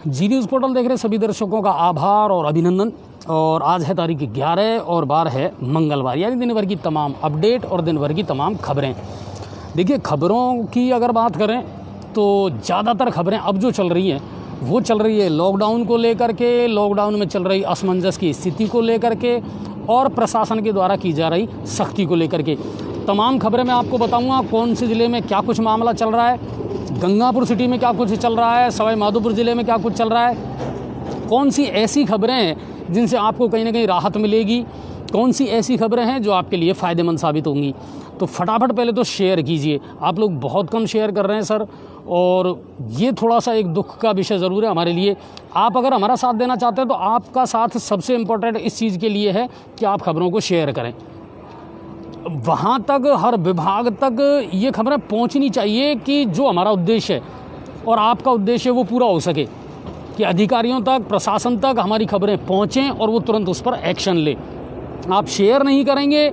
जी news portal देख रहे सभी दर्शकों का आभार और अभिनंदन। और आज है तारीख 11 और बार है मंगलवार, यानी दिन भर की तमाम अपडेट और दिन भर की तमाम खबरें। देखिए, खबरों की अगर बात करें तो ज़्यादातर खबरें अब जो चल रही हैं वो चल रही है लॉकडाउन को लेकर के, लॉकडाउन में चल रही असमंजस की स्थिति को लेकर के और प्रशासन के द्वारा की जा रही सख्ती को लेकर के। तमाम खबरें मैं आपको बताऊंगा कौन से ज़िले में क्या कुछ मामला चल रहा है, गंगापुर सिटी में क्या कुछ चल रहा है, सवाई माधोपुर ज़िले में क्या कुछ चल रहा है, कौन सी ऐसी खबरें हैं जिनसे आपको कहीं ना कहीं राहत मिलेगी, कौन सी ऐसी खबरें हैं जो आपके लिए फ़ायदेमंद साबित होंगी। तो फटाफट पहले तो शेयर कीजिए। आप लोग बहुत कम शेयर कर रहे हैं सर, और ये थोड़ा सा एक दुख का विषय ज़रूर है हमारे लिए। आप अगर हमारा साथ देना चाहते हैं तो आपका साथ सबसे इम्पोर्टेंट इस चीज़ के लिए है कि आप खबरों को शेयर करें। वहाँ तक, हर विभाग तक ये खबरें पहुँचनी चाहिए कि जो हमारा उद्देश्य है और आपका उद्देश्य है वो पूरा हो सके, कि अधिकारियों तक, प्रशासन तक हमारी खबरें पहुँचें और वो तुरंत उस पर एक्शन ले। आप शेयर नहीं करेंगे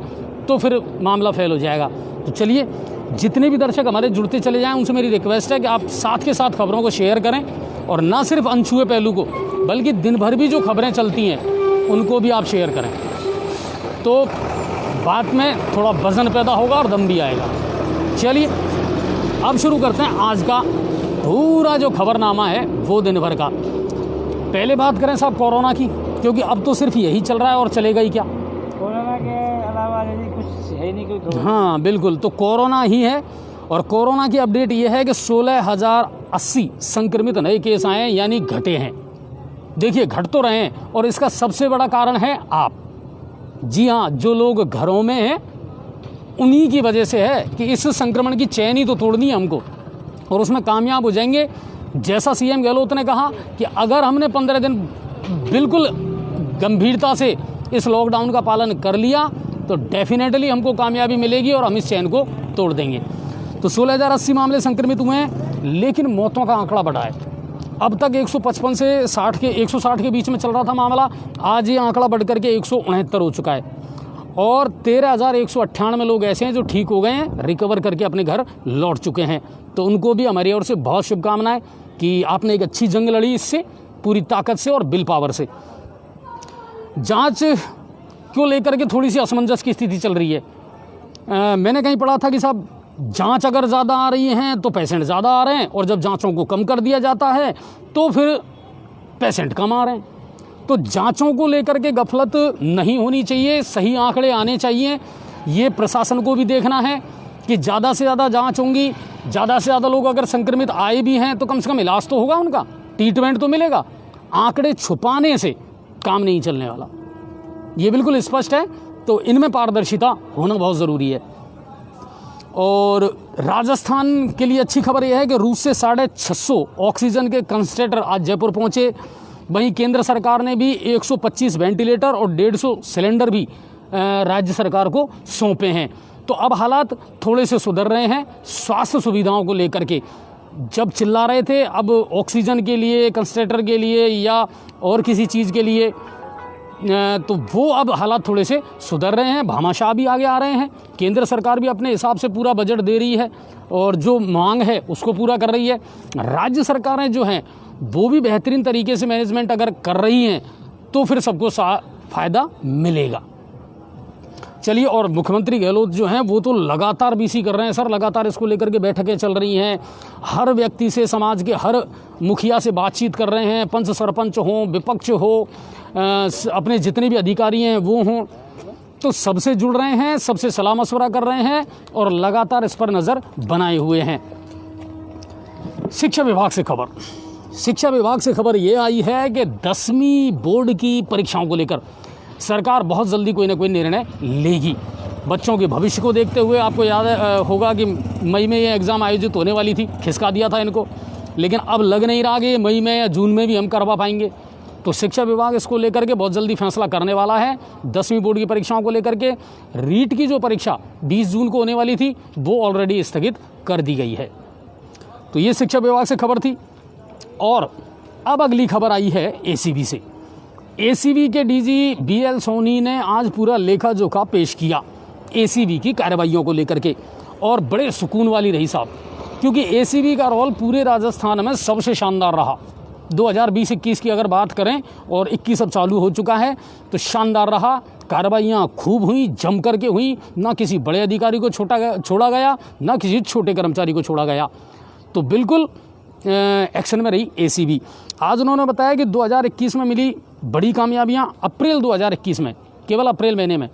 तो फिर मामला फेल हो जाएगा। तो चलिए, जितने भी दर्शक हमारे जुड़ते चले जाएं उनसे मेरी रिक्वेस्ट है कि आप साथ के साथ खबरों को शेयर करें, और ना सिर्फ अनछुए पहलू को बल्कि दिन भर भी जो खबरें चलती हैं उनको भी आप शेयर करें। तो बात में थोड़ा वजन पैदा होगा और दम भी आएगा। चलिए अब शुरू करते हैं आज का पूरा जो खबरनामा है वो दिन भर का। पहले बात करें साहब कोरोना की, क्योंकि अब तो सिर्फ यही चल रहा है और चलेगा ही क्या। कोरोना के अलावा कुछ है नहीं कोई खबर। हाँ बिल्कुल, तो कोरोना ही है। और कोरोना की अपडेट ये है कि 16,080 संक्रमित नए केस आए हैं, यानी घटे हैं। देखिए, घट तो रहे हैं और इसका सबसे बड़ा कारण है आप। जी हाँ, जो लोग घरों में हैं उन्हीं की वजह से है कि इस संक्रमण की चैन ही तो तोड़नी है हमको, और उसमें कामयाब हो जाएंगे। जैसा सीएम गहलोत ने कहा कि अगर हमने 15 दिन बिल्कुल गंभीरता से इस लॉकडाउन का पालन कर लिया तो डेफिनेटली हमको कामयाबी मिलेगी और हम इस चैन को तोड़ देंगे। तो 16,080 मामले संक्रमित हुए हैं, लेकिन मौतों का आंकड़ा बढ़ा है। अब तक 155 से 160 के बीच में चल रहा था मामला, आज ये आंकड़ा बढ़ करके 169 हो चुका है। और 13,198 लोग ऐसे हैं जो ठीक हो गए हैं, रिकवर करके अपने घर लौट चुके हैं। तो उनको भी हमारी ओर से बहुत शुभकामनाएं कि आपने एक अच्छी जंग लड़ी इससे, पूरी ताकत से और विल पावर से। जांच को लेकर के थोड़ी सी असमंजस की स्थिति चल रही है। मैंने कहीं पढ़ा था कि साहब जांच अगर ज़्यादा आ रही हैं तो पेशेंट ज़्यादा आ रहे हैं, और जब जांचों को कम कर दिया जाता है तो फिर पेशेंट कम आ रहे हैं। तो जांचों को लेकर के गफलत नहीं होनी चाहिए, सही आंकड़े आने चाहिए। ये प्रशासन को भी देखना है कि ज़्यादा से ज़्यादा जांच होंगी, ज़्यादा से ज़्यादा लोग अगर संक्रमित आए भी हैं तो कम से कम इलाज तो होगा, उनका ट्रीटमेंट तो मिलेगा। आंकड़े छुपाने से काम नहीं चलने वाला, ये बिल्कुल स्पष्ट है। तो इनमें पारदर्शिता होना बहुत ज़रूरी है। और राजस्थान के लिए अच्छी खबर यह है कि रूस से 650 ऑक्सीजन के कंसंट्रेटर आज जयपुर पहुंचे। वहीं केंद्र सरकार ने भी 125 वेंटिलेटर और 150 सिलेंडर भी राज्य सरकार को सौंपे हैं। तो अब हालात थोड़े से सुधर रहे हैं स्वास्थ्य सुविधाओं को लेकर के। जब चिल्ला रहे थे अब ऑक्सीजन के लिए, कंसंट्रेटर के लिए या और किसी चीज़ के लिए, तो वो अब हालात थोड़े से सुधर रहे हैं, भामाशाह भी आगे आ रहे हैं। केंद्र सरकार भी अपने हिसाब से पूरा बजट दे रही है और जो मांग है उसको पूरा कर रही है। राज्य सरकारें जो हैं वो भी बेहतरीन तरीके से मैनेजमेंट अगर कर रही हैं तो फिर सबको फ़ायदा मिलेगा। चलिए, और मुख्यमंत्री गहलोत जो हैं वो तो लगातार बीसी कर रहे हैं सर, लगातार इसको लेकर के बैठकें चल रही हैं। हर व्यक्ति से, समाज के हर मुखिया से बातचीत कर रहे हैं, पंच सरपंच हों, विपक्ष हो, अपने जितने भी अधिकारी हैं वो हों, तो सबसे जुड़ रहे हैं, सबसे सलाह मशवरा कर रहे हैं और लगातार इस पर नज़र बनाए हुए हैं। शिक्षा विभाग से खबर ये आई है कि 10वीं बोर्ड की परीक्षाओं को लेकर सरकार बहुत जल्दी कोई ना कोई निर्णय लेगी। बच्चों के भविष्य को देखते हुए आपको याद होगा कि मई में ये एग्ज़ाम आयोजित होने वाली थी, खिसका दिया था इनको, लेकिन अब लग नहीं रहा कि मई में या जून में भी हम करवा पाएंगे। तो शिक्षा विभाग इसको लेकर के बहुत जल्दी फैसला करने वाला है। 10वीं बोर्ड की परीक्षाओं को लेकर के रीट की जो परीक्षा 20 जून को होने वाली थी वो ऑलरेडी स्थगित कर दी गई है। तो ये शिक्षा विभाग से खबर थी। और अब अगली खबर आई है एसीबी से। एसीबी के डीजी बीएल सोनी ने आज पूरा लेखा जोखा पेश किया एसीबी की कार्रवाइयों को लेकर के, और बड़े सुकून वाली रही साहब, क्योंकि एसीबी का रोल पूरे राजस्थान में सबसे शानदार रहा। 2020-21 की अगर बात करें और 21 अब चालू हो चुका है तो शानदार रहा। कार्रवाइयाँ खूब हुई, जम करके हुई, ना किसी बड़े अधिकारी को छोड़ा गया, ना किसी छोटे कर्मचारी को छोड़ा गया। तो बिल्कुल एक्शन में रही एसीबी। आज उन्होंने बताया कि 2021 में मिली बड़ी कामयाबियाँ। अप्रैल 2021 में, केवल अप्रैल महीने में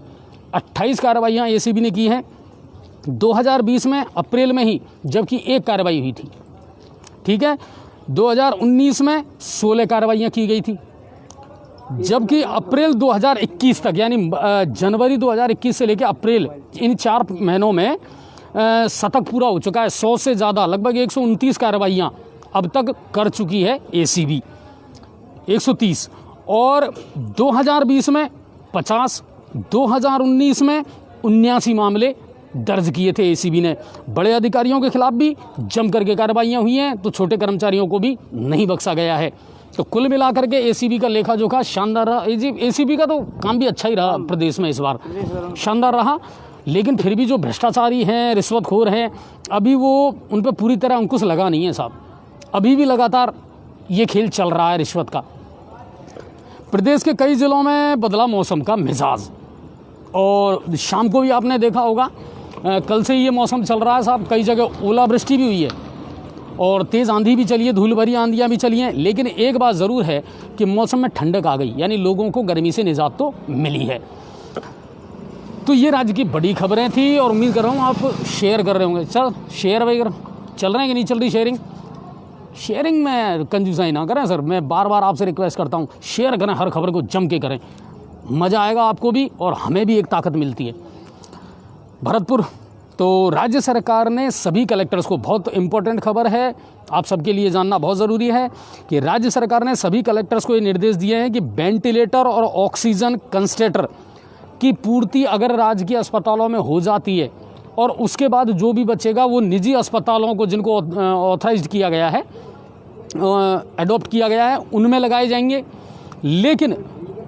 28 कार्रवाइयाँ एसीबी ने की हैं। 2020 में अप्रैल में ही जबकि 1 कार्रवाई हुई थी, ठीक है। 2019 में 16 कार्रवाइयाँ की गई थी, जबकि अप्रैल 2021 तक यानी जनवरी 2021 से लेकर अप्रैल, इन 4 महीनों में शतक पूरा हो चुका है। 100 से ज़्यादा, लगभग 129 कार्रवाइयाँ अब तक कर चुकी है एसीबी, 130। और 2020 में 50, 2019 में 79 मामले दर्ज किए थे एसीबी ने। बड़े अधिकारियों के खिलाफ भी जम करके कार्रवाइयाँ हुई हैं, तो छोटे कर्मचारियों को भी नहीं बख्शा गया है। तो कुल मिलाकर के एसीबी का लेखा जोखा शानदार रहा। एसीबी का तो काम भी अच्छा ही रहा प्रदेश में, इस बार शानदार रहा। लेकिन फिर भी जो भ्रष्टाचारी हैं, रिश्वतखोर हैं, अभी वो उन पर पूरी तरह अंकुश लगा नहीं है साहब। अभी भी लगातार ये खेल चल रहा है रिश्वत का। प्रदेश के कई ज़िलों में बदला मौसम का मिजाज, और शाम को भी आपने देखा होगा, कल से ये मौसम चल रहा है साहब। कई जगह ओलावृष्टि भी हुई है और तेज़ आंधी भी चली है, धूल भरी आंधियाँ भी चली हैं। लेकिन एक बात ज़रूर है कि मौसम में ठंडक आ गई, यानी लोगों को गर्मी से निजात तो मिली है। तो ये राज्य की बड़ी खबरें थी और उम्मीद कर रहा हूँ आप शेयर कर रहे होंगे। चल शेयर वगैरह चल रहे हैं कि नहीं चल रही शेयरिंग में कंजूसाई ना करें सर, मैं बार बार आपसे रिक्वेस्ट करता हूँ, शेयर करें, हर खबर को जम के करें, मज़ा आएगा आपको भी और हमें भी एक ताकत मिलती है। भरतपुर, तो राज्य सरकार ने सभी कलेक्टर्स को, बहुत इम्पोर्टेंट खबर है, आप सबके लिए जानना बहुत ज़रूरी है कि राज्य सरकार ने सभी कलेक्टर्स को ये निर्देश दिए हैं कि वेंटिलेटर और ऑक्सीजन कंसंट्रेटर की पूर्ति अगर राज्य के अस्पतालों में हो जाती है और उसके बाद जो भी बचेगा वो निजी अस्पतालों को, जिनको ऑथराइज्ड किया गया है, अडॉप्ट किया गया है, उनमें लगाए जाएंगे। लेकिन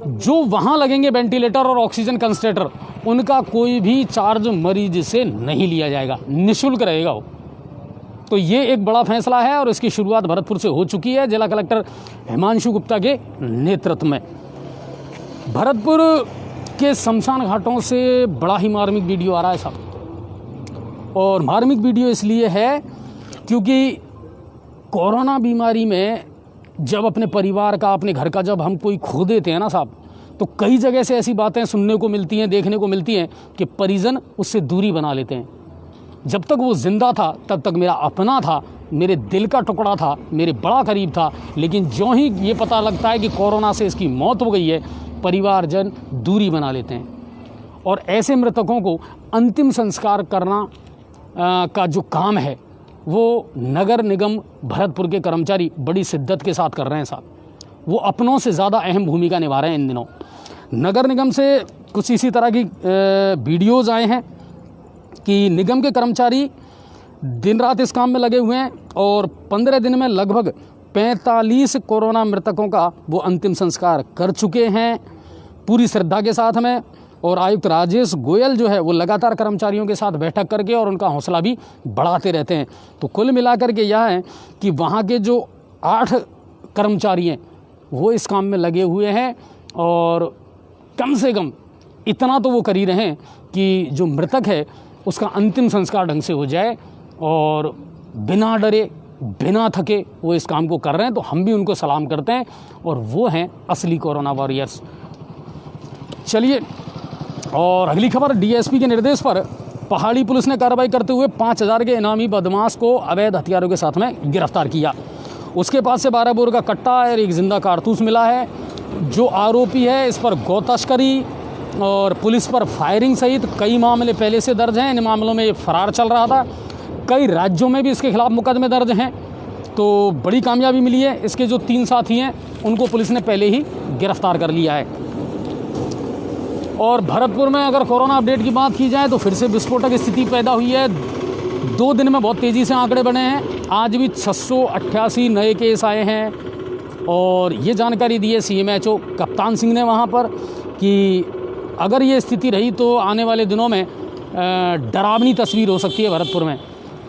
जो वहाँ लगेंगे वेंटिलेटर और ऑक्सीजन कंसंट्रेटर, उनका कोई भी चार्ज मरीज से नहीं लिया जाएगा, निःशुल्क रहेगा वो। तो ये एक बड़ा फैसला है और इसकी शुरुआत भरतपुर से हो चुकी है, जिला कलेक्टर हिमांशु गुप्ता के नेतृत्व में। भरतपुर के शमशान घाटों से बड़ा ही मार्मिक वीडियो आ रहा है साहब, और मार्मिक वीडियो इसलिए है क्योंकि कोरोना बीमारी में जब अपने परिवार का, अपने घर का जब हम कोई खो देते हैं ना साहब, तो कई जगह से ऐसी बातें सुनने को मिलती हैं, देखने को मिलती हैं कि परिजन उससे दूरी बना लेते हैं। जब तक वो जिंदा था तब तक मेरा अपना था, मेरे दिल का टुकड़ा था, मेरे बड़ा करीब था। लेकिन जो ही ये पता लगता है कि कोरोना से इसकी मौत हो गई है, परिवारजन दूरी बना लेते हैं। और ऐसे मृतकों को अंतिम संस्कार करना का जो काम है वो नगर निगम भरतपुर के कर्मचारी बड़ी शिद्दत के साथ कर रहे हैं साहब। वो अपनों से ज़्यादा अहम भूमिका निभा रहे हैं इन दिनों। नगर निगम से कुछ इसी तरह की वीडियोज़ आए हैं कि निगम के कर्मचारी दिन रात इस काम में लगे हुए हैं और 15 दिन में लगभग 45 कोरोना मृतकों का वो अंतिम संस्कार कर चुके हैं पूरी श्रद्धा के साथ में। और आयुक्त राजेश गोयल जो है वो लगातार कर्मचारियों के साथ बैठक करके और उनका हौसला भी बढ़ाते रहते हैं। तो कुल मिलाकर के यह है कि वहाँ के जो 8 कर्मचारी हैं वो इस काम में लगे हुए हैं और कम से कम इतना तो वो कर ही रहे हैं कि जो मृतक है उसका अंतिम संस्कार ढंग से हो जाए, और बिना डरे बिना थके वो इस काम को कर रहे हैं। तो हम भी उनको सलाम करते हैं और वो हैं असली कोरोना वॉरियर्स। चलिए, और अगली खबर, डीएसपी के निर्देश पर पहाड़ी पुलिस ने कार्रवाई करते हुए 5000 के इनामी बदमाश को अवैध हथियारों के साथ में गिरफ्तार किया। उसके पास से 12 बोर का कट्टा और एक जिंदा कारतूस मिला है। जो आरोपी है इस पर गौ तस्करी और पुलिस पर फायरिंग सहित कई मामले पहले से दर्ज हैं। इन मामलों में ये फरार चल रहा था। कई राज्यों में भी इसके खिलाफ मुकदमे दर्ज हैं। तो बड़ी कामयाबी मिली है। इसके जो 3 साथी हैं उनको पुलिस ने पहले ही गिरफ्तार कर लिया है। और भरतपुर में अगर कोरोना अपडेट की बात की जाए तो फिर से विस्फोटक स्थिति पैदा हुई है। 2 दिन में बहुत तेज़ी से आंकड़े बढ़े हैं। आज भी 688 नए केस आए हैं और ये जानकारी दी है CMHO कप्तान सिंह ने वहाँ पर कि अगर ये स्थिति रही तो आने वाले दिनों में डरावनी तस्वीर हो सकती है भरतपुर में।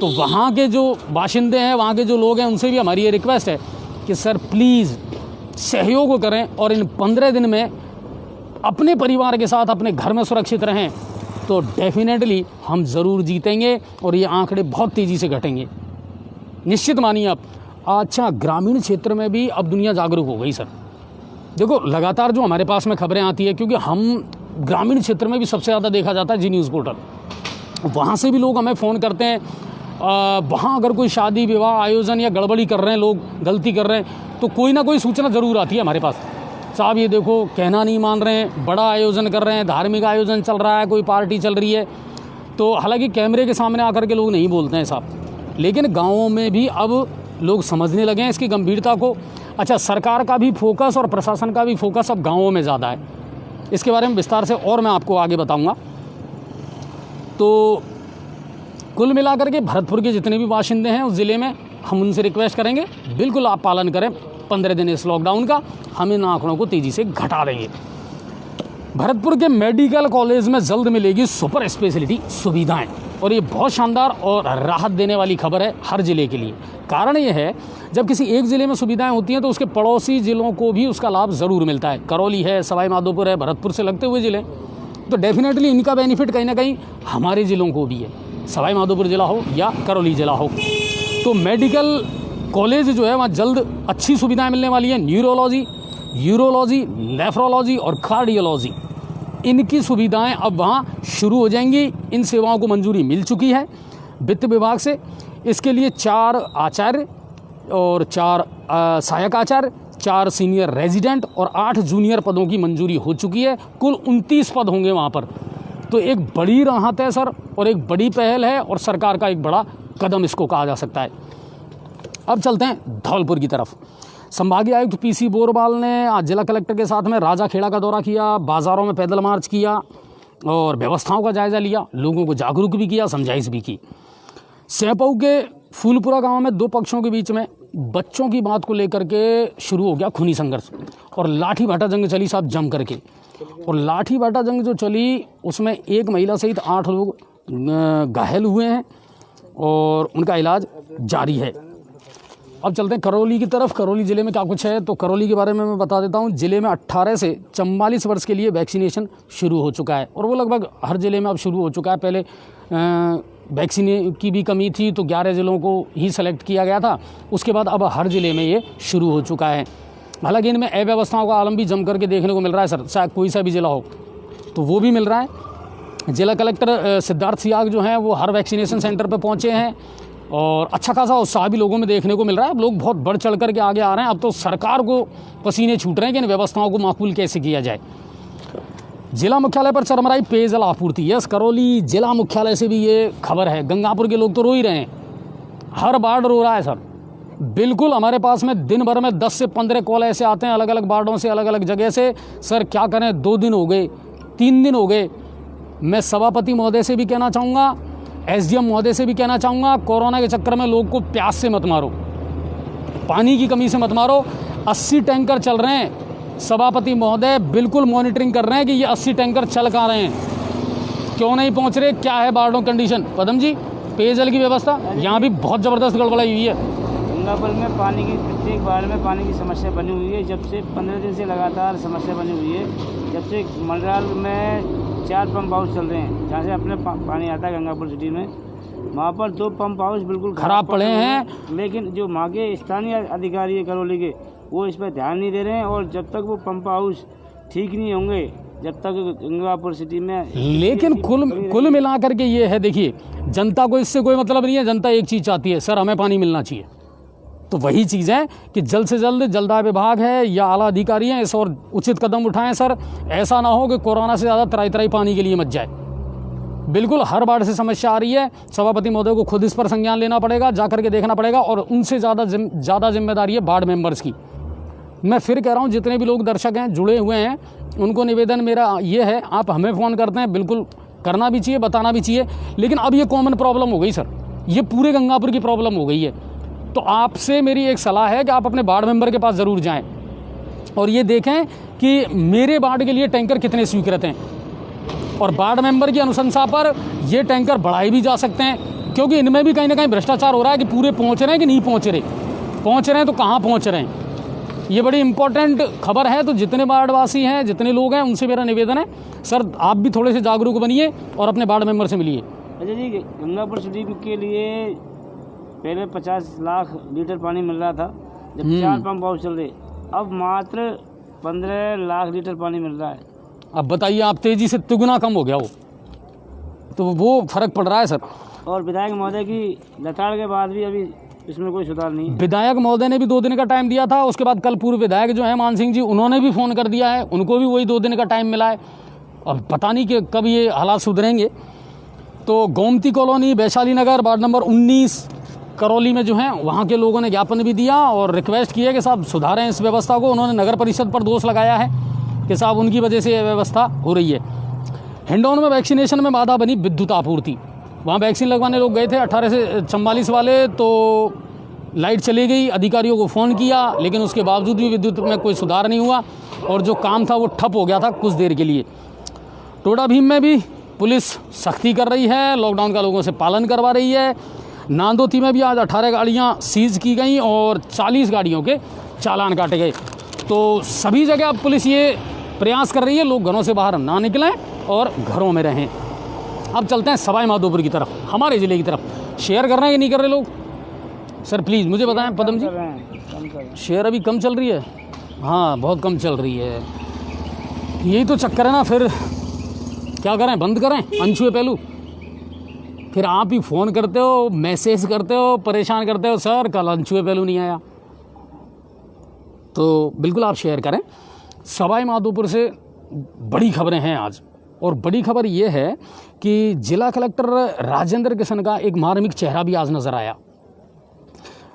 तो वहाँ के जो बाशिंदे हैं, वहाँ के जो लोग हैं, उनसे भी हमारी ये रिक्वेस्ट है कि सर प्लीज़ सहयोग करें और इन 15 दिन में अपने परिवार के साथ अपने घर में सुरक्षित रहें, तो डेफिनेटली हम ज़रूर जीतेंगे और ये आंकड़े बहुत तेज़ी से घटेंगे, निश्चित मानिए आप। अच्छा, ग्रामीण क्षेत्र में भी अब दुनिया जागरूक हो गई सर। देखो लगातार जो हमारे पास में खबरें आती है, क्योंकि हम ग्रामीण क्षेत्र में भी सबसे ज़्यादा देखा जाता है जी न्यूज़ पोर्टल, वहाँ से भी लोग हमें फ़ोन करते हैं। वहाँ अगर कोई शादी विवाह आयोजन या गड़बड़ी कर रहे हैं, लोग गलती कर रहे हैं, तो कोई ना कोई सूचना ज़रूर आती है हमारे पास। साहब ये देखो कहना नहीं मान रहे हैं, बड़ा आयोजन कर रहे हैं, धार्मिक आयोजन चल रहा है, कोई पार्टी चल रही है। तो हालांकि कैमरे के सामने आकर के लोग नहीं बोलते हैं साहब, लेकिन गाँवों में भी अब लोग समझने लगे हैं इसकी गंभीरता को। अच्छा, सरकार का भी फोकस और प्रशासन का भी फोकस अब गाँवों में ज़्यादा है। इसके बारे में विस्तार से और मैं आपको आगे बताऊँगा। तो कुल मिलाकर के भरतपुर के जितने भी बाशिंदे हैं उस ज़िले में, हम उनसे रिक्वेस्ट करेंगे बिल्कुल आप पालन करें 15 दिन इस लॉकडाउन का, हम इन आंकड़ों को तेज़ी से घटा देंगे। भरतपुर के मेडिकल कॉलेज में जल्द मिलेगी सुपर स्पेशलिटी सुविधाएं, और ये बहुत शानदार और राहत देने वाली खबर है हर ज़िले के लिए। कारण ये है, जब किसी एक ज़िले में सुविधाएं होती हैं तो उसके पड़ोसी ज़िलों को भी उसका लाभ ज़रूर मिलता है। करौली है, सवाई माधोपुर है, भरतपुर से लगते हुए ज़िले, तो डेफिनेटली इनका बेनिफिट कहीं ना कहीं हमारे ज़िलों को भी है, सवाई माधोपुर ज़िला हो या करौली ज़िला हो। तो मेडिकल कॉलेज जो है वहाँ जल्द अच्छी सुविधाएं मिलने वाली हैं। न्यूरोलॉजी, यूरोलॉजी, नेफ्रोलॉजी और कार्डियोलॉजी, इनकी सुविधाएं अब वहाँ शुरू हो जाएंगी। इन सेवाओं को मंजूरी मिल चुकी है वित्त विभाग से। इसके लिए 4 आचार्य और 4 सहायक आचार्य, 4 सीनियर रेजिडेंट और 8 जूनियर पदों की मंजूरी हो चुकी है। कुल 29 पद होंगे वहाँ पर। तो एक बड़ी राहत है सर, और एक बड़ी पहल है, और सरकार का एक बड़ा कदम इसको कहा जा सकता है। अब चलते हैं धौलपुर की तरफ। संभागीय आयुक्त पीसी बोरवाल ने आज जिला कलेक्टर के साथ में राजाखेड़ा का दौरा किया, बाज़ारों में पैदल मार्च किया और व्यवस्थाओं का जायज़ा लिया, लोगों को जागरूक भी किया, समझाइश भी की। सेपऊ के फूलपुरा गांव में 2 पक्षों के बीच में बच्चों की बात को लेकर के शुरू हो गया खूनी संघर्ष, और लाठी भाटा जंग चली साहब जम करके। और लाठी भाटा जंग जो चली उसमें एक महिला सहित 8 लोग घायल हुए हैं और उनका इलाज जारी है। अब चलते हैं करौली की तरफ। करौली ज़िले में क्या कुछ है, तो करौली के बारे में मैं बता देता हूँ। ज़िले में 18 से 44 वर्ष के लिए वैक्सीनेशन शुरू हो चुका है, और वो लगभग हर ज़िले में अब शुरू हो चुका है। पहले वैक्सीन की भी कमी थी तो 11 ज़िलों को ही सेलेक्ट किया गया था, उसके बाद अब हर ज़िले में ये शुरू हो चुका है। हालांकि इनमें अव्यवस्थाओं का आलम भी जम करके देखने को मिल रहा है सर, चाहे कोई सा भी ज़िला हो तो वो भी मिल रहा है। जिला कलेक्टर सिद्धार्थ सियाग जो हैं वो हर वैक्सीनेशन सेंटर पर पहुँचे हैं, और अच्छा खासा उत्साह भी लोगों में देखने को मिल रहा है। अब लोग बहुत बढ़ चढ़ करके आगे आ रहे हैं। अब तो सरकार को पसीने छूट रहे हैं कि इन व्यवस्थाओं को माकूल कैसे किया जाए। जिला मुख्यालय पर चरमराई पेयजल आपूर्ति। यस, करौली जिला मुख्यालय से भी ये खबर है। गंगापुर के लोग तो रो ही रहे हैं, हर वार्ड रो रहा है सर। बिल्कुल, हमारे पास में दिन भर में 10 से 15 कॉल ऐसे आते हैं अलग अलग वार्डों से, अलग अलग जगह से। सर क्या करें, 2 दिन हो गए, 3 दिन हो गए। मैं सभापति महोदय से भी कहना चाहूँगा, एसडीएम महोदय से भी कहना चाहूँगा, कोरोना के चक्कर में लोग को प्यास से मत मारो, पानी की कमी से मत मारो। 80 टैंकर चल रहे हैं। सभापति महोदय बिल्कुल मॉनिटरिंग कर रहे हैं कि ये 80 टैंकर चल कहाँ रहे हैं, क्यों नहीं पहुँच रहे, क्या है वार्डों कंडीशन। पदम जी, पेयजल की व्यवस्था यहाँ भी बहुत ज़बरदस्त गड़बड़ाई हुई है। गंगापुर में पानी की प्रत्येक वार्ड में पानी की समस्या बनी हुई है। जब से 15 दिन से लगातार समस्या बनी हुई है। जब से मंडराल में 4 पंप हाउस चल रहे हैं जहाँ से अपने पानी आता है गंगापुर सिटी में, वहाँ पर 2 पंप हाउस बिल्कुल खराब पड़े हैं। लेकिन जो वहाँ के स्थानीय अधिकारी है करौली के, वो इस पर ध्यान नहीं दे रहे हैं। और जब तक वो पंप हाउस ठीक नहीं होंगे, जब तक गंगापुर सिटी में, लेकिन कुल मिला करके ये है, देखिए जनता को इससे कोई मतलब नहीं है। जनता एक चीज़ चाहती है, सर हमें पानी मिलना चाहिए। तो वही चीज़ है कि जल्द से जल्द जलदाय विभाग है या आला अधिकारी हैं, इस और उचित कदम उठाएं सर। ऐसा ना हो कि कोरोना से ज़्यादा तराई तराई पानी के लिए मच जाए। बिल्कुल हर बार से समस्या आ रही है। सभापति महोदय को खुद इस पर संज्ञान लेना पड़ेगा, जा करके देखना पड़ेगा, और उनसे ज़्यादा जिम्मेदारी है वार्ड मेंबर्स की। मैं फिर कह रहा हूँ, जितने भी लोग दर्शक हैं जुड़े हुए हैं, उनको निवेदन मेरा ये है, आप हमें फ़ोन करते हैं, बिल्कुल करना भी चाहिए, बताना भी चाहिए। लेकिन अब ये कॉमन प्रॉब्लम हो गई सर, ये पूरे गंगापुर की प्रॉब्लम हो गई है। तो आपसे मेरी एक सलाह है कि आप अपने वार्ड मेंबर के पास ज़रूर जाएं और ये देखें कि मेरे वार्ड के लिए टैंकर कितने स्वीकृत हैं, और वार्ड मेंबर की अनुशंसा पर ये टैंकर बढ़ाए भी जा सकते हैं, क्योंकि इनमें भी कहीं ना कहीं भ्रष्टाचार हो रहा है कि पूरे पहुंच रहे हैं कि नहीं पहुंच रहे। पहुंच रहे हैं तो कहाँ पहुंच रहे हैं, ये बड़ी इंपॉर्टेंट खबर है। तो जितने बाढ़वासी हैं, जितने लोग हैं, उनसे मेरा निवेदन है सर, आप भी थोड़े से जागरूक बनिए और अपने वार्ड मेंबर से मिलिए। अच्छा जी, गंगापुर सिटी के लिए पहले 50 लाख लीटर पानी मिल रहा था जब 4 पंप हाउस चल रहे, अब मात्र 15 लाख लीटर पानी मिल रहा है। अब बताइए आप, तेजी से तिगुना कम हो गया वो, तो वो फर्क पड़ रहा है सर। और विधायक महोदय की लताड़ के बाद भी अभी इसमें कोई सुधार नहीं है। विधायक महोदय ने भी 2 दिन का टाइम दिया था, उसके बाद कल पूर्व विधायक जो है मान सिंह जी, उन्होंने भी फ़ोन कर दिया है, उनको भी वही 2 दिन का टाइम मिला है। और पता नहीं कि कब ये हालात सुधरेंगे। तो गोमती कॉलोनी, वैशाली नगर, वार्ड नंबर 19 करौली में जो है, वहाँ के लोगों ने ज्ञापन भी दिया और रिक्वेस्ट की है कि साहब सुधारें इस व्यवस्था को। उन्होंने नगर परिषद पर दोष लगाया है कि साहब उनकी वजह से ये व्यवस्था हो रही है। हिंडौन में वैक्सीनेशन में बाधा बनी विद्युत आपूर्ति, वहाँ वैक्सीन लगवाने लोग गए थे 18 से 44 वाले, तो लाइट चली गई, अधिकारियों को फ़ोन किया, लेकिन उसके बावजूद भी विद्युत में कोई सुधार नहीं हुआ और जो काम था वो ठप हो गया था कुछ देर के लिए। टोडा भीम में भी पुलिस सख्ती कर रही है, लॉकडाउन का लोगों से पालन करवा रही है। नांदोती में भी आज 18 गाड़ियाँ सीज की गई और 40 गाड़ियों के चालान काटे गए। तो सभी जगह अब पुलिस ये प्रयास कर रही है लोग घरों से बाहर ना निकलें और घरों में रहें। अब चलते हैं सवाई माधोपुर की तरफ, हमारे ज़िले की तरफ। शेयर कर रहे हैं कि नहीं कर रहे लोग सर, प्लीज़ मुझे बताएं पदम जी। शेयर अभी कम चल रही है, हाँ बहुत कम चल रही है। यही तो चक्कर है ना, फिर क्या करें, बंद करें अनछुए पहलू। फिर आप ही फ़ोन करते हो, मैसेज करते हो, परेशान करते हो, सर कल अनछुए पहलू नहीं आया। तो बिल्कुल आप शेयर करें। सवाई माधोपुर से बड़ी खबरें हैं आज, और बड़ी खबर ये है कि जिला कलेक्टर राजेंद्र किशन का एक मार्मिक चेहरा भी आज नज़र आया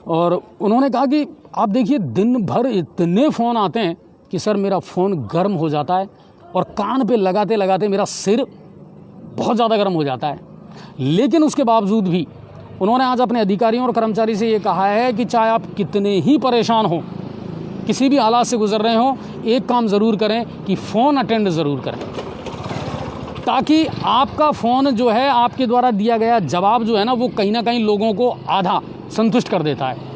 और उन्होंने कहा कि आप देखिए, दिन भर इतने फ़ोन आते हैं कि सर मेरा फ़ोन गर्म हो जाता है और कान पे लगाते लगाते मेरा सिर बहुत ज़्यादा गर्म हो जाता है। लेकिन उसके बावजूद भी उन्होंने आज अपने अधिकारियों और कर्मचारी से ये कहा है कि चाहे आप कितने ही परेशान हो, किसी भी हालात से गुजर रहे हो, एक काम ज़रूर करें कि फ़ोन अटेंड ज़रूर करें, ताकि आपका फ़ोन जो है, आपके द्वारा दिया गया जवाब जो है ना, वो कहीं ना कहीं लोगों को आधा संतुष्ट कर देता है।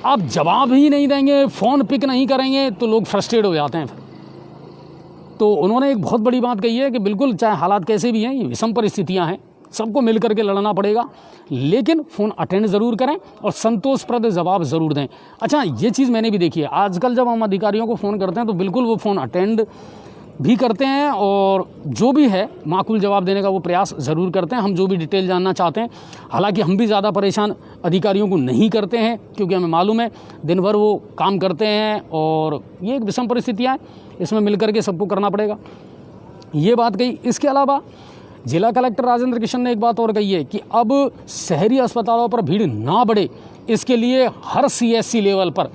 आप जवाब ही नहीं देंगे, फ़ोन पिक नहीं करेंगे, तो लोग फ्रस्ट्रेट हो जाते हैं फिर। तो उन्होंने एक बहुत बड़ी बात कही है कि बिल्कुल चाहे हालात कैसे भी हैं, ये विषम परिस्थितियां हैं, सबको मिल करके लड़ना पड़ेगा, लेकिन फ़ोन अटेंड ज़रूर करें और संतोषप्रद जवाब ज़रूर दें। अच्छा, ये चीज़ मैंने भी देखी है, आजकल जब हम अधिकारियों को फ़ोन करते हैं तो बिल्कुल वो फ़ोन अटेंड भी करते हैं और जो भी है माकूल जवाब देने का वो प्रयास ज़रूर करते हैं। हम जो भी डिटेल जानना चाहते हैं, हालांकि हम भी ज़्यादा परेशान अधिकारियों को नहीं करते हैं, क्योंकि हमें मालूम है दिन भर वो काम करते हैं और ये एक विषम परिस्थितियाँ हैं, इसमें मिल करके सबको करना पड़ेगा। ये बात कही। इसके अलावा जिला कलेक्टर राजेंद्र किशन ने एक बात और कही है कि अब शहरी अस्पतालों पर भीड़ ना बढ़े, इसके लिए हर CSC लेवल पर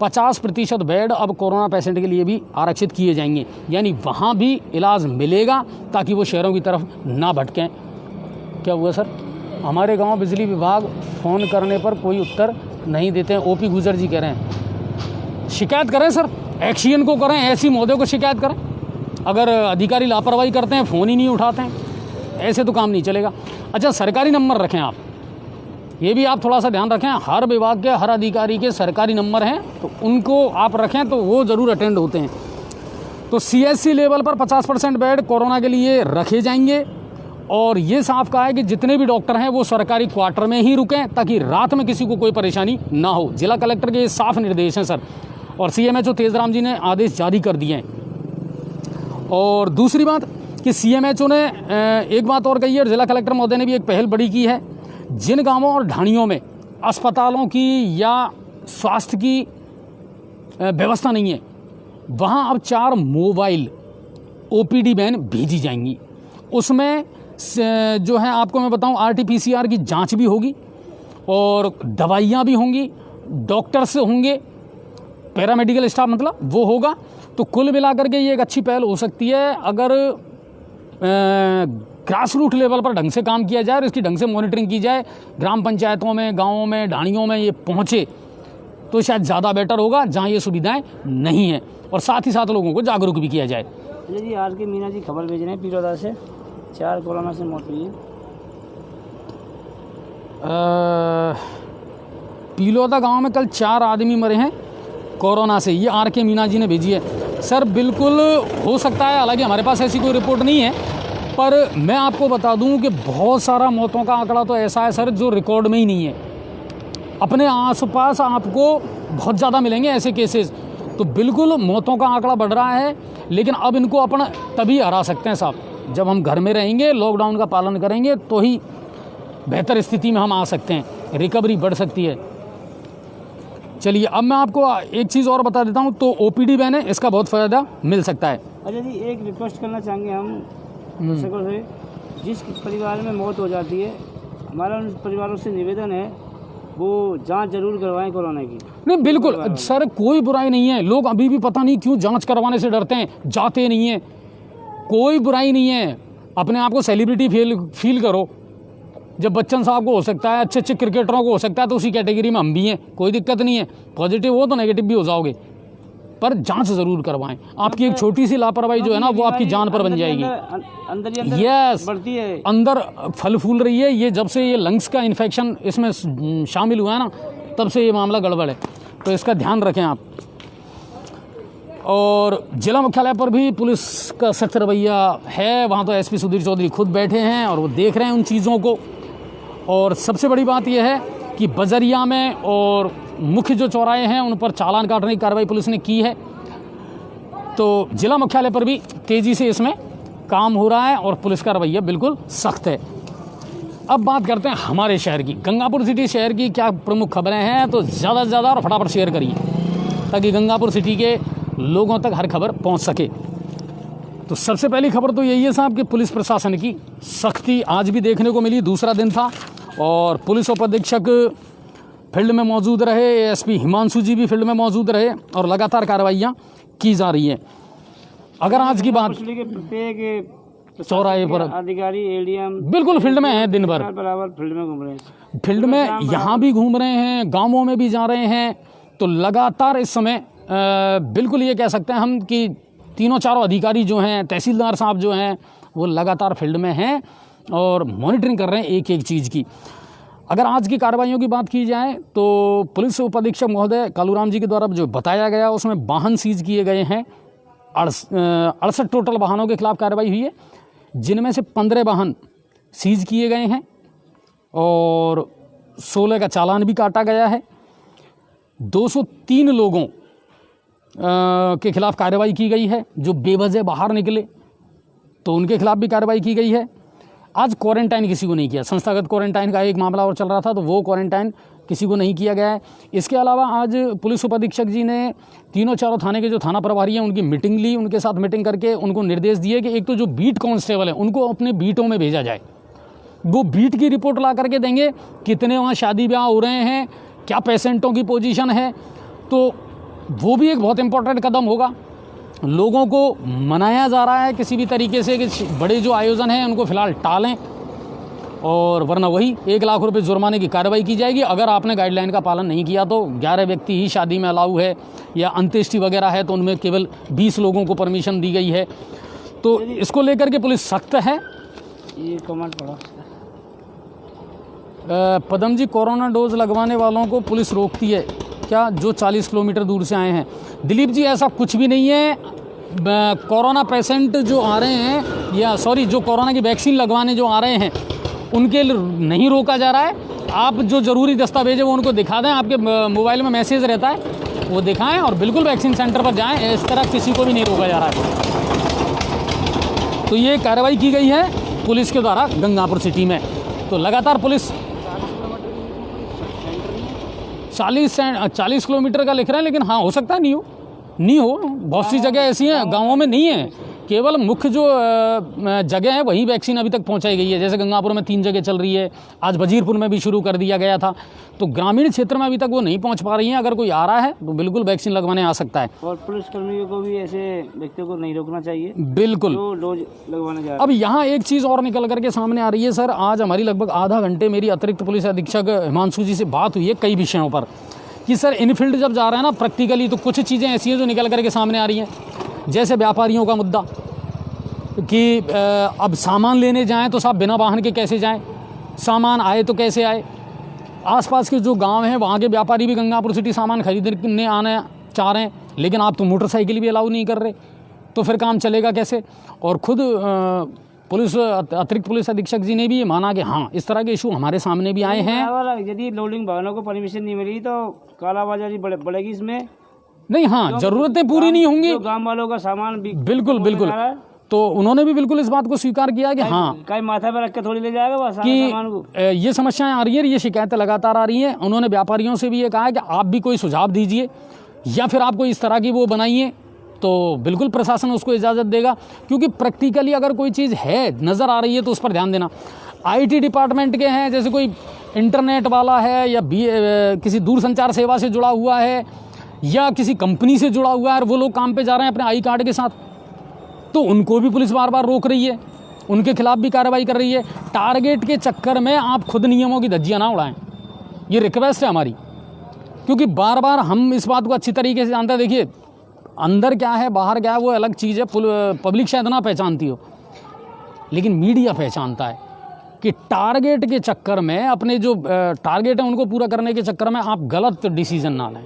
50% बेड अब कोरोना पेशेंट के लिए भी आरक्षित किए जाएंगे, यानी वहाँ भी इलाज मिलेगा ताकि वो शहरों की तरफ ना भटकें। क्या हुआ सर? हमारे गांव बिजली विभाग फ़ोन करने पर कोई उत्तर नहीं देते हैं, OP गुजर जी कह रहे हैं। शिकायत करें सर, एक्शन को करें, ऐसी महोदय को शिकायत करें। अगर अधिकारी लापरवाही करते हैं, फ़ोन ही नहीं उठाते हैं, ऐसे तो काम नहीं चलेगा। अच्छा, सरकारी नंबर रखें आप, ये भी आप थोड़ा सा ध्यान रखें। हर विभाग के हर अधिकारी के सरकारी नंबर हैं, तो उनको आप रखें तो वो ज़रूर अटेंड होते हैं। तो CSC लेवल पर 50% बेड कोरोना के लिए रखे जाएंगे और ये साफ कहा है कि जितने भी डॉक्टर हैं वो सरकारी क्वार्टर में ही रुकें ताकि रात में किसी को कोई परेशानी ना हो। जिला कलेक्टर के ये साफ निर्देश हैं सर, और CMHO तेजराम जी ने आदेश जारी कर दिए हैं। और दूसरी बात कि CMHO ने एक बात और कही है, और जिला कलेक्टर महोदय ने भी एक पहल बड़ी की है। जिन गांवों और ढाणियों में अस्पतालों की या स्वास्थ्य की व्यवस्था नहीं है, वहां अब 4 मोबाइल OPD वैन भेजी जाएंगी। उसमें जो है आपको मैं बताऊं, RT-PCR की जांच भी होगी और दवाइयां भी होंगी, डॉक्टर्स होंगे, पैरामेडिकल स्टाफ मतलब वो होगा। तो कुल मिलाकर के ये एक अच्छी पहल हो सकती है अगर ग्रास रूट लेवल पर ढंग से काम किया जाए और इसकी ढंग से मॉनिटरिंग की जाए, ग्राम पंचायतों में, गाँवों में, ढाणियों में ये पहुँचे तो शायद ज़्यादा बेटर होगा जहाँ ये सुविधाएं नहीं हैं, और साथ ही साथ लोगों को जागरूक भी किया जाए। जी, आज के मीना जी खबर भेज रहे हैं पीरोदा से 4 कोरोना से मौत हुई है। पीलोदा गांव में कल 4 आदमी मरे हैं कोरोना से। ये RK मीना जी ने भेजी है। सर बिल्कुल हो सकता है, हालांकि हमारे पास ऐसी कोई रिपोर्ट नहीं है, पर मैं आपको बता दूं कि बहुत सारा मौतों का आंकड़ा तो ऐसा है सर जो रिकॉर्ड में ही नहीं है। अपने आसपास आपको बहुत ज़्यादा मिलेंगे ऐसे केसेस। तो बिल्कुल मौतों का आंकड़ा बढ़ रहा है, लेकिन अब इनको अपन तभी हरा सकते हैं साहब, जब हम घर में रहेंगे, लॉकडाउन का पालन करेंगे, तो ही बेहतर स्थिति में हम आ सकते हैं, रिकवरी बढ़ सकती है। चलिए अब मैं आपको एक चीज़ और बता देता हूँ। तो OPD बैन है, इसका बहुत फ़ायदा मिल सकता है। अच्छा जी, एक रिक्वेस्ट करना चाहेंगे हम दर्शकों से, जिस परिवार में मौत हो जाती है, हमारा उन परिवारों से निवेदन है वो जांच जरूर करवाएं कोरोना की। नहीं बिल्कुल सर, कोई बुराई नहीं है। लोग अभी भी पता नहीं क्यों जांच करवाने से डरते हैं, जाते नहीं हैं। कोई बुराई नहीं है, अपने आप को सेलिब्रिटी फील करो। जब बच्चन साहब को हो सकता है, अच्छे अच्छे क्रिकेटरों को हो सकता है, तो उसी कैटेगरी में हम भी हैं, कोई दिक्कत नहीं है। पॉजिटिव हो तो नेगेटिव भी हो जाओगे, पर जांच ज़रूर करवाएं। आपकी एक छोटी सी लापरवाही जो है ना, वो आपकी जान पर बन जाएगी। यस, बढ़ती है, अंदर फल फूल रही है। ये जब से ये लंग्स का इन्फेक्शन इसमें शामिल हुआ है ना, तब से ये मामला गड़बड़ है, तो इसका ध्यान रखें आप। और जिला मुख्यालय पर भी पुलिस का सख्त रवैया है। वहाँ तो SP सुधीर चौधरी खुद बैठे हैं और वो देख रहे हैं उन चीज़ों को। और सबसे बड़ी बात यह है कि बजरिया में और मुख्य जो चौराहे हैं उन पर चालान काटने की कार्रवाई पुलिस ने की है। तो जिला मुख्यालय पर भी तेज़ी से इसमें काम हो रहा है और पुलिस का रवैया बिल्कुल सख्त है। अब बात करते हैं हमारे शहर की, गंगापुर सिटी शहर की क्या प्रमुख खबरें हैं। तो ज़्यादा से ज़्यादा और फटाफट शेयर करिए, ताकि गंगापुर सिटी के लोगों तक हर खबर पहुंच सके। तो सबसे पहली खबर तो यही है साहब कि पुलिस प्रशासन की सख्ती आज भी देखने को मिली। दूसरा दिन था और पुलिस उपाधीक्षक फील्ड में मौजूद रहे, ASP हिमांशु जी भी फील्ड में मौजूद रहे और लगातार कार्रवाइयाँ की जा रही हैं। अगर आज की बात, प्रत्येक चौराहे पर अधिकारी ADM बिल्कुल फील्ड में हैं, दिन भर बराबर फील्ड में घूम रहे हैं, फील्ड में यहाँ भी घूम रहे हैं, गाँवों में भी जा रहे हैं। तो लगातार इस समय बिल्कुल ये कह सकते हैं हम कि तीनों चारों अधिकारी जो हैं, तहसीलदार साहब जो हैं, वो लगातार फील्ड में हैं और मॉनिटरिंग कर रहे हैं एक एक चीज़ की। अगर आज की कार्रवाइयों की बात की जाए तो पुलिस उपाधीक्षक महोदय कालूराम जी के द्वारा जो बताया गया उसमें वाहन सीज किए गए हैं। 68 टोटल वाहनों के खिलाफ कार्रवाई हुई है, जिनमें से 15 वाहन सीज किए गए हैं और 16 का चालान भी काटा गया है। 203 लोगों के खिलाफ कार्रवाई की गई है जो बेवजह बाहर निकले, तो उनके खिलाफ भी कार्रवाई की गई है। आज क्वारंटाइन किसी को नहीं किया, संस्थागत क्वारंटाइन का एक मामला और चल रहा था, तो वो क्वारंटाइन किसी को नहीं किया गया है। इसके अलावा आज पुलिस उपाधीक्षक जी ने तीनों चारों थाने के जो थाना प्रभारी हैं उनकी मीटिंग ली, उनके साथ मीटिंग करके उनको निर्देश दिए कि एक तो जो बीट कांस्टेबल हैं उनको अपने बीटों में भेजा जाए, वो बीट की रिपोर्ट ला करके देंगे कितने वहाँ शादी ब्याह हो रहे हैं, क्या पेशेंटों की पोजीशन है। तो वो भी एक बहुत इम्पोर्टेंट कदम होगा। लोगों को मनाया जा रहा है किसी भी तरीके से कि बड़े जो आयोजन हैं उनको फ़िलहाल टालें, और वरना वही 1 लाख रुपए जुर्माने की कार्रवाई की जाएगी। अगर आपने गाइडलाइन का पालन नहीं किया तो 11 व्यक्ति ही शादी में अलाउ है, या अंत्येष्टि वगैरह है तो उनमें केवल 20 लोगों को परमिशन दी गई है। तो इसको लेकर के पुलिस सख्त है। ये कमेंट पढ़ा, पदम जी, कोरोना डोज लगवाने वालों को पुलिस रोकती है क्या जो 40 किलोमीटर दूर से आए हैं? दिलीप जी, ऐसा कुछ भी नहीं है। कोरोना पेशेंट जो आ रहे हैं, या सॉरी जो कोरोना की वैक्सीन लगवाने जो आ रहे हैं, उनके नहीं रोका जा रहा है। आप जो ज़रूरी दस्तावेज है वो उनको दिखा दें, आपके मोबाइल में मैसेज रहता है, वो दिखाएं और बिल्कुल वैक्सीन सेंटर पर जाएं। इस तरह किसी को भी नहीं रोका जा रहा है। तो ये कार्रवाई की गई है पुलिस के द्वारा गंगापुर सिटी में। तो लगातार पुलिस 40 किलोमीटर का लिख रहे हैं, लेकिन हाँ हो सकता है नहीं हो। बहुत सी जगह ऐसी हैं गाँवों में नहीं है, केवल मुख्य जो जगह है वहीं वैक्सीन अभी तक पहुंचाई गई है। जैसे गंगापुर में 3 जगह चल रही है, आज वजीरपुर में भी शुरू कर दिया गया था। तो ग्रामीण क्षेत्र में अभी तक वो नहीं पहुंच पा रही हैं। अगर कोई आ रहा है तो बिल्कुल वैक्सीन लगवाने आ सकता है। और पुलिसकर्मियों को भी ऐसे व्यक्तियों को नहीं रोकना चाहिए, बिल्कुल जो डोज लगवाने जा रहे हैं। अब यहाँ एक चीज़ और निकल करके सामने आ रही है सर। आज हमारी लगभग आधा घंटे मेरी अतिरिक्त पुलिस अधीक्षक हिमांशु जी से बात हुई है कई विषयों पर, कि सर इन फील्ड जब जा रहे हैं ना प्रैक्टिकली, तो कुछ चीज़ें ऐसी हैं जो निकल करके सामने आ रही हैं। जैसे व्यापारियों का मुद्दा कि अब सामान लेने जाएं तो साहब बिना वाहन के कैसे जाएं, सामान आए तो कैसे आए। आसपास के जो गांव हैं वहाँ के व्यापारी भी गंगापुर सिटी सामान खरीदने आने चाह रहे हैं, लेकिन आप तो मोटरसाइकिल भी अलाउ नहीं कर रहे, तो फिर काम चलेगा कैसे। और खुद अतिरिक्त पुलिस अधीक्षक जी ने भी ये माना कि हाँ इस तरह के इशू हमारे सामने भी आए हैं। यदि लोडिंग वाहनों को परमिशन नहीं मिली तो कालाबाजारी बढ़ेगी इसमें। नहीं, हाँ ज़रूरतें पूरी नहीं होंगी, गांव वालों का सामान बिल्कुल बिल्कुल। तो उन्होंने भी बिल्कुल इस बात को स्वीकार किया कि हाँ कहीं माथा पर रख के थोड़ी ले जाएगा वो कि सामान को। ये समस्याएं आ रही है, ये शिकायतें लगातार आ रही हैं। उन्होंने व्यापारियों से भी ये कहा है कि आप भी कोई सुझाव दीजिए या फिर आप कोई इस तरह की वो बनाइए, तो बिल्कुल प्रशासन उसको इजाज़त देगा। क्योंकि प्रैक्टिकली अगर कोई चीज़ है नज़र आ रही है तो उस पर ध्यान देना। IT डिपार्टमेंट के हैं, जैसे कोई इंटरनेट वाला है या किसी दूरसंचार सेवा से जुड़ा हुआ है या किसी कंपनी से जुड़ा हुआ है और वो लोग काम पे जा रहे हैं अपने आई कार्ड के साथ, तो उनको भी पुलिस बार बार रोक रही है, उनके खिलाफ भी कार्रवाई कर रही है। टारगेट के चक्कर में आप खुद नियमों की धज्जियाँ ना उड़ाएं, ये रिक्वेस्ट है हमारी। क्योंकि बार बार हम इस बात को अच्छी तरीके से जानते हैं। देखिए अंदर क्या है बाहर क्या है वो अलग चीज़ है, पब्लिक शायद ना पहचानती हो, लेकिन मीडिया पहचानता है कि टारगेट के चक्कर में अपने जो टारगेट है उनको पूरा करने के चक्कर में आप गलत डिसीजन ना लें,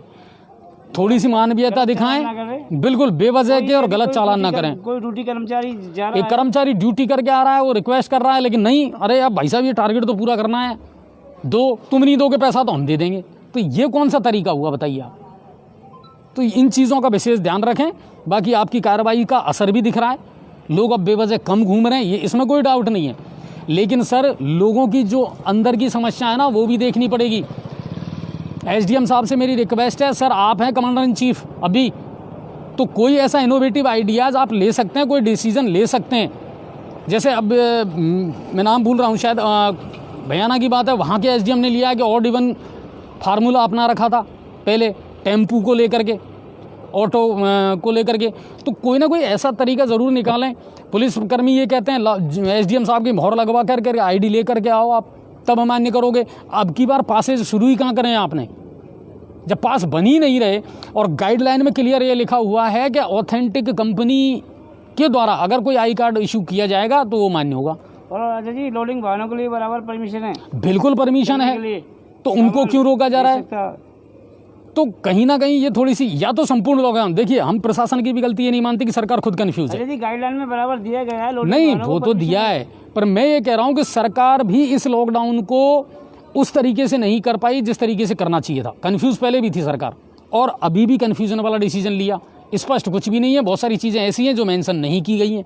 थोड़ी सी मानवीयता दिखाएं, बिल्कुल बेवजह के और गलत चालान ना करें। कोई ड्यूटी कर्मचारी जा रहा एक कर्मचारी ड्यूटी करके आ रहा है, वो रिक्वेस्ट कर रहा है, लेकिन नहीं, अरे अब भाई साहब ये टारगेट तो पूरा करना है, दो, तुम नहीं दोगे पैसा तो हम दे देंगे, तो ये कौन सा तरीका हुआ बताइए आप। तो इन चीज़ों का विशेष ध्यान रखें। बाकी आपकी कार्रवाई का असर भी दिख रहा है, लोग अब बेवजह कम घूम रहे हैं, ये इसमें कोई डाउट नहीं है। लेकिन सर लोगों की जो अंदर की समस्या है ना वो भी देखनी पड़ेगी। SDM साहब से मेरी रिक्वेस्ट है, सर आप हैं कमांडर इन चीफ अभी, तो कोई ऐसा इनोवेटिव आइडियाज़ आप ले सकते हैं, कोई डिसीज़न ले सकते हैं। जैसे अब मैं नाम भूल रहा हूँ, शायद भयाना की बात है, वहाँ के SDM ने लिया है कि ऑड इवन फार्मूला अपना रखा था पहले टेम्पू को लेकर के, ऑटो को लेकर के, तो कोई ना कोई ऐसा तरीका ज़रूर निकालें। पुलिसकर्मी ये कहते हैं SDM साहब की मोहर लगवा करके ID ले करके आओ आप, तब मान्य करोगे। अब की बार पासेज शुरू ही कहाँ करें आपने, जब पास बन ही नहीं रहे। और गाइडलाइन में क्लियर ये लिखा हुआ है कि ऑथेंटिक कंपनी के द्वारा अगर कोई आई कार्ड इशू किया जाएगा तो वो मान्य होगा। और अच्छा जी लोडिंग वाहनों के लिए बराबर परमिशन है? बिल्कुल परमिशन है, तो उनको क्यों रोका जा रहा है? तो कहीं ना कहीं ये थोड़ी सी या तो संपूर्ण लॉकडाउन, देखिए हम प्रशासन की भी गलती ये नहीं मानती कि सरकार खुद कंफ्यूज है। जी गाइडलाइन में बराबर दिया गया है, नहीं वो तो दिया है, पर मैं ये कह रहा हूँ कि सरकार भी इस लॉकडाउन को उस तरीके से नहीं कर पाई जिस तरीके से करना चाहिए था। कंफ्यूज पहले भी थी सरकार और अभी भी कंफ्यूजन वाला डिसीजन लिया, स्पष्ट कुछ भी नहीं है। बहुत सारी चीज़ें ऐसी हैं जो मेंशन नहीं की गई हैं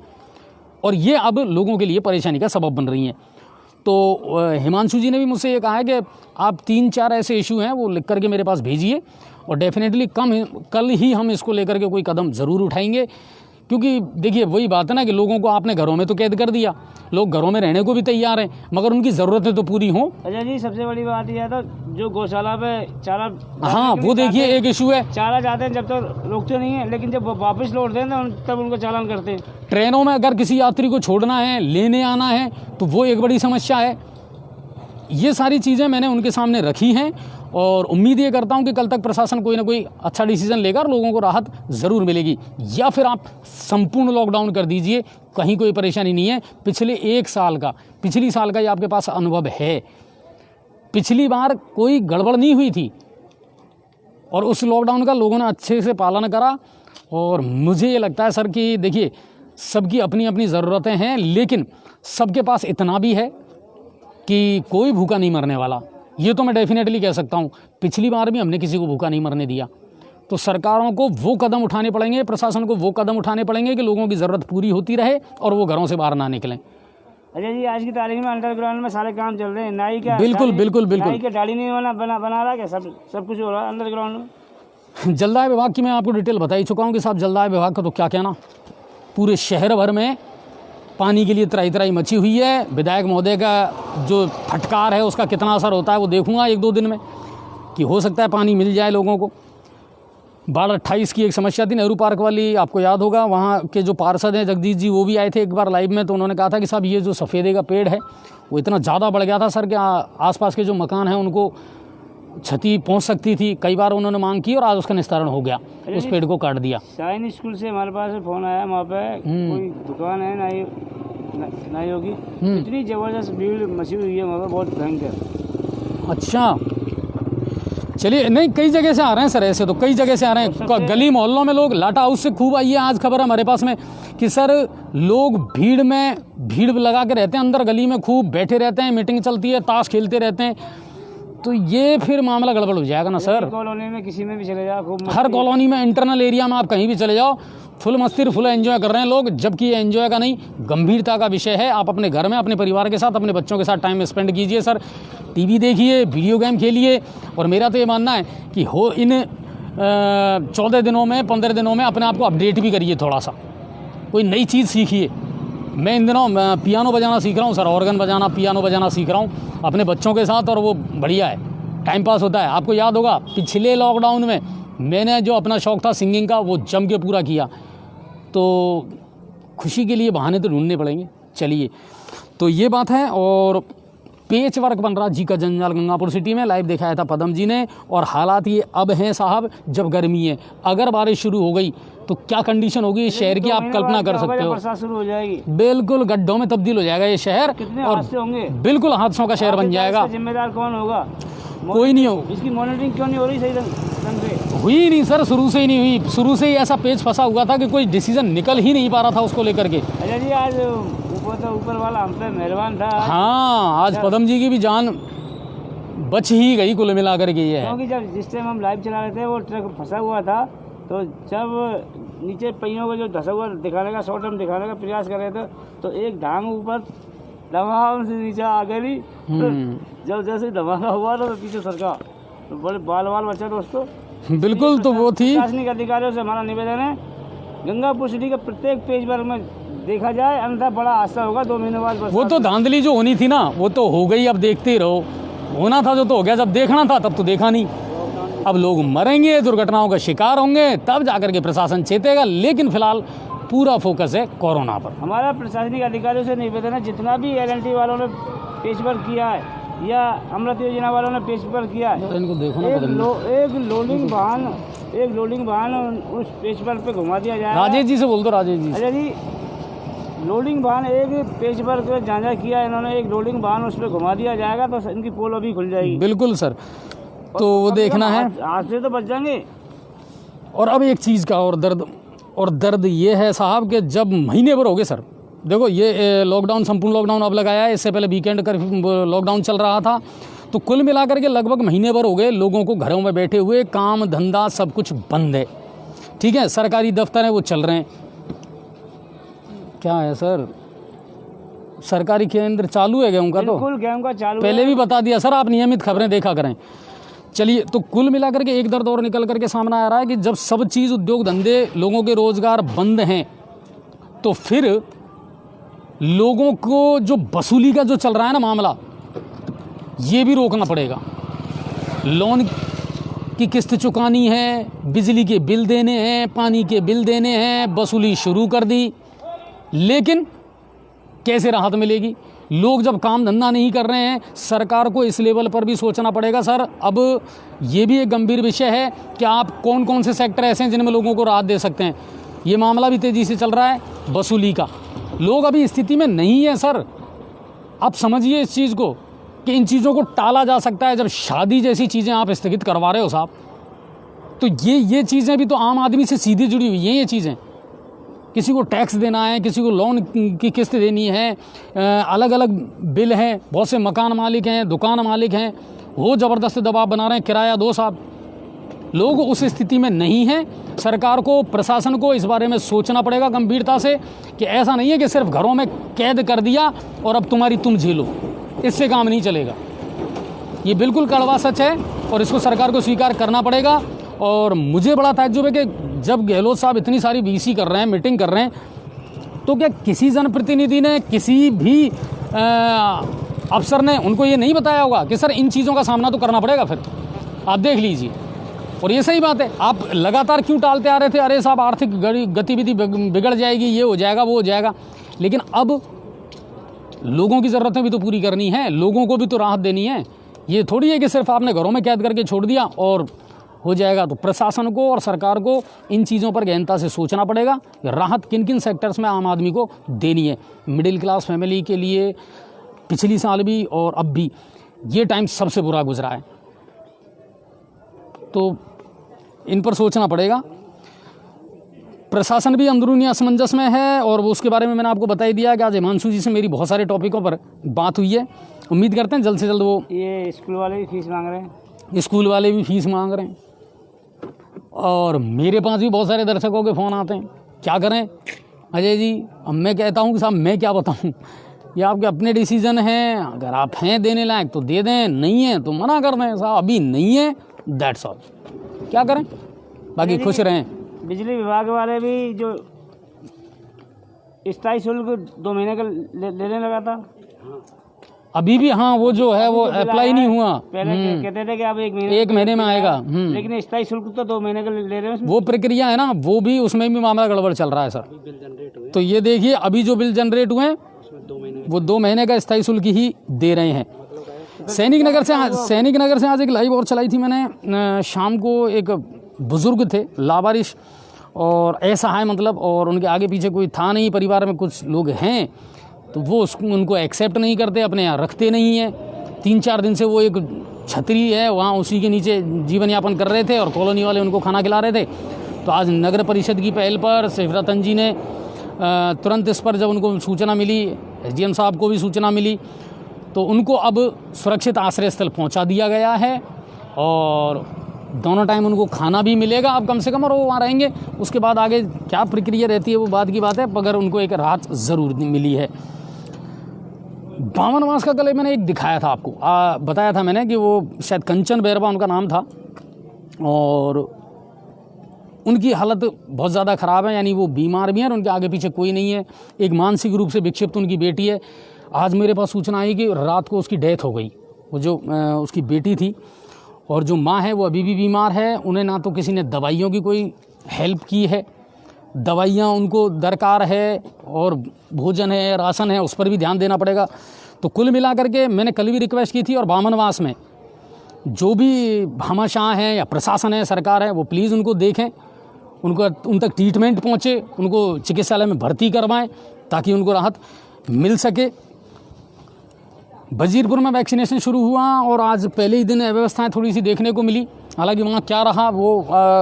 और ये अब लोगों के लिए परेशानी का सबब बन रही हैं। तो हिमांशु जी ने भी मुझसे ये कहा है कि आप 3-4 ऐसे इशू हैं वो लिख करके मेरे पास भेजिए और डेफिनेटली कल ही हम इसको लेकर के कोई कदम ज़रूर उठाएंगे। क्योंकि देखिए वही बात है ना कि लोगों को आपने घरों में तो कैद कर दिया, लोग घरों में रहने को भी तैयार हैं, मगर उनकी ज़रूरतें तो पूरी हों। अच्छा जी सबसे बड़ी बात यह था जो गौशाला पे चारा, हाँ वो देखिए एक इशू है, चारा जाते हैं जब तक रोकते नहीं है, लेकिन जब वापस लौटते हैं तब उनको चालान करते हैं। ट्रेनों में अगर किसी यात्री को छोड़ना है, लेने आना है, तो वो एक बड़ी समस्या है। ये सारी चीज़ें मैंने उनके सामने रखी हैं और उम्मीद ये करता हूं कि कल तक प्रशासन कोई ना कोई अच्छा डिसीजन लेगा और लोगों को राहत ज़रूर मिलेगी। या फिर आप संपूर्ण लॉकडाउन कर दीजिए, कहीं कोई परेशानी नहीं है। पिछली साल का ये आपके पास अनुभव है, पिछली बार कोई गड़बड़ नहीं हुई थी और उस लॉकडाउन का लोगों ने अच्छे से पालन करा। और मुझे ये लगता है सर कि देखिए सबकी अपनी अपनी ज़रूरतें हैं, लेकिन सबके पास इतना भी है कि कोई भूखा नहीं मरने वाला, ये तो मैं डेफिनेटली कह सकता हूँ। पिछली बार भी हमने किसी को भूखा नहीं मरने दिया। तो सरकारों को वो कदम उठाने पड़ेंगे, प्रशासन को वो कदम उठाने पड़ेंगे कि लोगों की ज़रूरत पूरी होती रहे और वो घरों से बाहर ना निकलें। अच्छा जी आज की तारीख में अंडरग्राउंड में सारे काम चल रहे हैं, नाई का बिल्कुल नाई के दाढ़ी नहीं बना रहा क्या, सब कुछ हो रहा है अंडरग्राउंड में। जलदाय विभाग की मैं आपको डिटेल बता ही चुका हूँ कि साहब जलदाय विभाग का तो क्या कहना, पूरे शहर भर में पानी के लिए त्राही मची हुई है। विधायक महोदय का जो फटकार है उसका कितना असर होता है वो देखूंगा 1-2 दिन में, कि हो सकता है पानी मिल जाए लोगों को। बाढ़ 28 की एक समस्या थी नेहरू पार्क वाली, आपको याद होगा, वहाँ के जो पार्षद हैं जगदीश जी वो भी आए थे एक बार लाइव में, तो उन्होंने कहा था कि साहब ये जो सफ़ेदे का पेड़ है वो इतना ज़्यादा बढ़ गया था सर कि आसपास के जो मकान हैं उनको क्षति पहुंच सकती थी। कई बार उन्होंने मांग की और आज उसका निस्तारण हो गया, उस पेड़ को काट दिया। शाइन स्कूल से हमारे पास फ़ोन आया, वहाँ पे कोई दुकान है नाइयों की, इतनी ज़बरदस्त भीड़ मची हुई है वहाँ पे, बहुत भयंकर। अच्छा चलिए, नहीं कई जगह से आ रहे हैं सर, ऐसे तो कई जगह से आ रहे हैं, गली मोहल्लों में लोग। लाटा हाउस से खूब आई है आज खबर हमारे पास में कि सर लोग भीड़ लगा के रहते हैं, अंदर गली में खूब बैठे रहते हैं, मीटिंग चलती है, ताश खेलते रहते हैं, तो ये फिर मामला गड़बड़ हो जाएगा ना सर। कॉलोनी में किसी में भी चले जाओ, खूब हर कॉलोनी में, इंटरनल एरिया में आप कहीं भी चले जाओ, फुल मस्ती फुल एंजॉय कर रहे हैं लोग, जबकि ये एंजॉय का नहीं, गंभीरता का विषय है। आप अपने घर में अपने परिवार के साथ, अपने बच्चों के साथ टाइम स्पेंड कीजिए सर, टीवी देखिए, वीडियो गेम खेलिए। और मेरा तो ये मानना है कि इन 14 दिनों में, 15 दिनों में अपने आप को अपडेट भी करिए, थोड़ा सा कोई नई चीज़ सीखिए। मैं इन दिनों पियानो बजाना सीख रहा हूँ सर, ऑर्गन बजाना, पियानो बजाना सीख रहा हूँ अपने बच्चों के साथ, और वो बढ़िया है, टाइम पास होता है। आपको याद होगा पिछले लॉकडाउन में मैंने जो अपना शौक़ था सिंगिंग का, वो जम के पूरा किया। तो खुशी के लिए बहाने तो ढूंढने पड़ेंगे। चलिए, तो ये बात है। और पेच वर्क बन रहा जी का जंजाल गंगापुर सिटी में, लाइव दिखाया था पदम जी ने। और हालात ये अब हैं साहब, जब गर्मी है, अगर बारिश शुरू हो गई तो क्या कंडीशन होगी इस शहर की, आप कल्पना कर सकते हो। बरसात शुरू हो जाएगी, बिल्कुल गड्ढों में तब्दील हो जाएगा ये शहर, कितने और हादसे होंगे, बिल्कुल हादसों का शहर बन जाएगा। जिम्मेदार कौन होगा? कोई नहीं हो। इसकी मॉनिटरिंग क्यों नहीं हो रही सही ढंग से? हुई नहीं सर, शुरू से ही नहीं हुई। शुरू से ही ऐसा पेच फंसा हुआ था कि कोई डिसीजन निकल ही नहीं पा रहा था उसको लेकर के। अच्छा जी, आज ऊपर वाला हम पे मेहरबान था। हाँ, आज पदम जी की भी जान बच ही गई कुल मिलाकर के। ये है क्योंकि जब जिस टाइम हम लाइव चला रहे थे, वो ट्रक फंसा हुआ था, तो जब नीचे पहियों को जो धसा हुआ दिखाने का, शॉर्ट टर्म दिखाने का प्रयास कर रहे थे, तो एक धांग ऊपर धमाका से नीचे आ गई। जब जैसे धमाका हुआ तो पीछे सरका, तो बड़े बाल बचा दोस्तों। बिल्कुल, तो वो थी। प्रशासनिक अधिकारियों से हमारा निवेदन है, गंगापुर सिटी के प्रत्येक पेज पर में देखा जाए, अन्यथा बड़ा हादसा होगा 2 महीने बाद। वो तो धांधली जो होनी थी ना, वो तो हो गई, अब देखते ही रहो। होना था जो तो हो गया, जब देखना था तब तो देखा नहीं। अब लोग मरेंगे, दुर्घटनाओं का शिकार होंगे, तब जाकर के प्रशासन चेतेगा। लेकिन फिलहाल पूरा फोकस है कोरोना पर। हमारा प्रशासनिक अधिकारियों से निवेदन है, जितना भी LNT वालों ने पेज पर किया है या अमृत योजना वालों ने पेज पर किया है, इनको देखो ना, एक लोडिंग वाहन उस पेज पर घुमा दिया जाए। राजेश जी से बोल दो, राजेश जी। अच्छा जी, लोडिंग वाहन एक पेज पर जांचा किया इन्होंने, एक लोडिंग वाहन उस पर घुमा दिया जाएगा तो इनकी पोल अभी खुल जाएगी। बिल्कुल सर, तो वो देखना है, हादसे तो बच जाएंगे। और अब एक चीज़ का और दर्द ये है साहब कि जब महीने भर हो गए सर, देखो ये लॉकडाउन, संपूर्ण लॉकडाउन अब लगाया है, इससे पहले वीकेंड कर लॉकडाउन चल रहा था, तो कुल मिलाकर के लगभग महीने भर हो गए लोगों को घरों में बैठे हुए, काम धंधा सब कुछ बंद है। ठीक है, सरकारी दफ्तर हैं वो चल रहे हैं। क्या है सर, सरकारी केंद्र चालू है गेहूँ का, तो बिल्कुल गेहूँ का चालू पहले भी बता दिया सर, आप नियमित खबरें देखा करें। चलिए, तो कुल मिलाकर के एक दर्द और निकल करके सामने आ रहा है कि जब सब चीज़, उद्योग धंधे, लोगों के रोजगार बंद हैं, तो फिर लोगों को जो वसूली का जो चल रहा है ना मामला, ये भी रोकना पड़ेगा। लोन की किस्त चुकानी है, बिजली के बिल देने हैं, पानी के बिल देने हैं, वसूली शुरू कर दी, लेकिन कैसे राहत मिलेगी? लोग जब काम धंधा नहीं कर रहे हैं, सरकार को इस लेवल पर भी सोचना पड़ेगा सर। अब ये भी एक गंभीर विषय है कि आप कौन कौन से सेक्टर ऐसे हैं जिनमें लोगों को राहत दे सकते हैं। ये मामला भी तेज़ी से चल रहा है वसूली का। लोग अभी स्थिति में नहीं है सर, आप समझिए इस चीज़ को कि इन चीज़ों को टाला जा सकता है। जब शादी जैसी चीज़ें आप स्थगित करवा रहे हो साहब, तो ये चीज़ें भी तो आम आदमी से सीधी जुड़ी हुई हैं। ये चीज़ें, किसी को टैक्स देना है, किसी को लोन की किस्त देनी है, अलग अलग बिल हैं, बहुत से मकान मालिक हैं, दुकान मालिक हैं, वो ज़बरदस्त दबाव बना रहे हैं, किराया दो साहब। लोग उस स्थिति में नहीं हैं। सरकार को, प्रशासन को इस बारे में सोचना पड़ेगा गंभीरता से कि ऐसा नहीं है कि सिर्फ घरों में कैद कर दिया और अब तुम झेलो, इससे काम नहीं चलेगा। ये बिल्कुल कड़वा सच है और इसको सरकार को स्वीकार करना पड़ेगा। और मुझे बड़ा ताज्जुब है कि जब गहलोत साहब इतनी सारी VC कर रहे हैं, मीटिंग कर रहे हैं, तो क्या किसी जनप्रतिनिधि ने, किसी भी अफसर ने उनको ये नहीं बताया होगा कि सर इन चीज़ों का सामना तो करना पड़ेगा? फिर आप देख लीजिए। और ये सही बात है, आप लगातार क्यों टालते आ रहे थे? अरे साहब आर्थिक गतिविधि बिगड़ जाएगी, ये हो जाएगा, वो हो जाएगा। लेकिन अब लोगों की ज़रूरतें भी तो पूरी करनी है, लोगों को भी तो राहत देनी है। ये थोड़ी है कि सिर्फ आपने घरों में कैद करके छोड़ दिया और हो जाएगा। तो प्रशासन को और सरकार को इन चीज़ों पर गहनता से सोचना पड़ेगा। राहत किन किन सेक्टर्स में आम आदमी को देनी है। मिडिल क्लास फैमिली के लिए पिछली साल भी और अब भी ये टाइम सबसे बुरा गुजरा है। तो इन पर सोचना पड़ेगा। प्रशासन भी अंदरूनी असमंजस में है और वो उसके बारे में मैंने आपको बता ही दिया कि आज हिमांशु जी से मेरी बहुत सारे टॉपिकों पर बात हुई है। उम्मीद करते हैं जल्द से जल्द वो, ये स्कूल वाले भी फीस मांग रहे हैं, स्कूल वाले भी फीस मांग रहे हैं और मेरे पास भी बहुत सारे दर्शकों के फ़ोन आते हैं। क्या करें अजय जी, अब मैं कहता हूँ कि साहब मैं क्या बताऊँ, ये आपके अपने डिसीजन हैं। अगर आप हैं देने लायक तो दे दें, नहीं है तो मना कर दें। साहब अभी नहीं है, दैट्स ऑल। क्या करें, बाकी खुश रहें। बिजली विभाग वाले भी जो स्थायी शुल्क 2 महीने का लेने लगा था, अभी भी, हाँ वो जो है वो अप्लाई नहीं हुआ। पहले कहते थे कि अब 1 महीने में आएगा, लेकिन स्थायी शुल्क तो 2 महीने का ले रहे हैं। वो प्रक्रिया है ना, वो भी, उसमें भी मामला गड़बड़ चल रहा है सर। तो ये देखिए अभी जो बिल जनरेट हुए हैं वो 2 महीने का स्थायी शुल्क ही दे रहे हैं। सैनिक नगर से आज एक लाइव और चलाई थी मैंने। शाम को एक बुजुर्ग थे, लावारिश और असहाय मतलब, और उनके आगे पीछे कोई था नहीं, परिवार में कुछ लोग हैं तो वो उनको एक्सेप्ट नहीं करते, अपने यहाँ रखते नहीं हैं। 3-4 दिन से वो एक छतरी है वहाँ, उसी के नीचे जीवन यापन कर रहे थे और कॉलोनी वाले उनको खाना खिला रहे थे। तो आज नगर परिषद की पहल पर शिवरतन जी ने तुरंत इस पर, जब उनको सूचना मिली, SDM साहब को भी सूचना मिली, तो उनको अब सुरक्षित आश्रय स्थल पहुँचा दिया गया है और दोनों टाइम उनको खाना भी मिलेगा अब कम से कम, और वो वहाँ रहेंगे। उसके बाद आगे क्या प्रक्रिया रहती है वो बात की बात है, मगर उनको एक राहत ज़रूर मिली है। 52 मास का कल मैंने एक दिखाया था आपको, बताया था मैंने कि वो शायद कंचन बैरवा उनका नाम था और उनकी हालत बहुत ज़्यादा ख़राब है, यानी वो बीमार भी हैं और उनके आगे पीछे कोई नहीं है। एक मानसिक रूप से विक्षिप्त उनकी बेटी है। आज मेरे पास सूचना आई कि रात को उसकी डेथ हो गई, वो जो उसकी बेटी थी, और जो माँ है वो अभी भी बीमार है। उन्हें ना तो किसी ने दवाइयों की कोई हेल्प की है, दवाइयाँ उनको दरकार है, और भोजन है, राशन है, उस पर भी ध्यान देना पड़ेगा। तो कुल मिला करके मैंने कल भी रिक्वेस्ट की थी, और 52 मास में जो भी भामाशाह हैं या प्रशासन है, सरकार है, वो प्लीज़ उनको देखें, उन तक ट्रीटमेंट पहुँचे, उनको चिकित्सालय में भर्ती करवाएं ताकि उनको राहत मिल सके। वजीरपुर में वैक्सीनेशन शुरू हुआ और आज पहले ही दिन अव्यवस्थाएं थोड़ी सी देखने को मिली। हालांकि वहाँ क्या रहा वो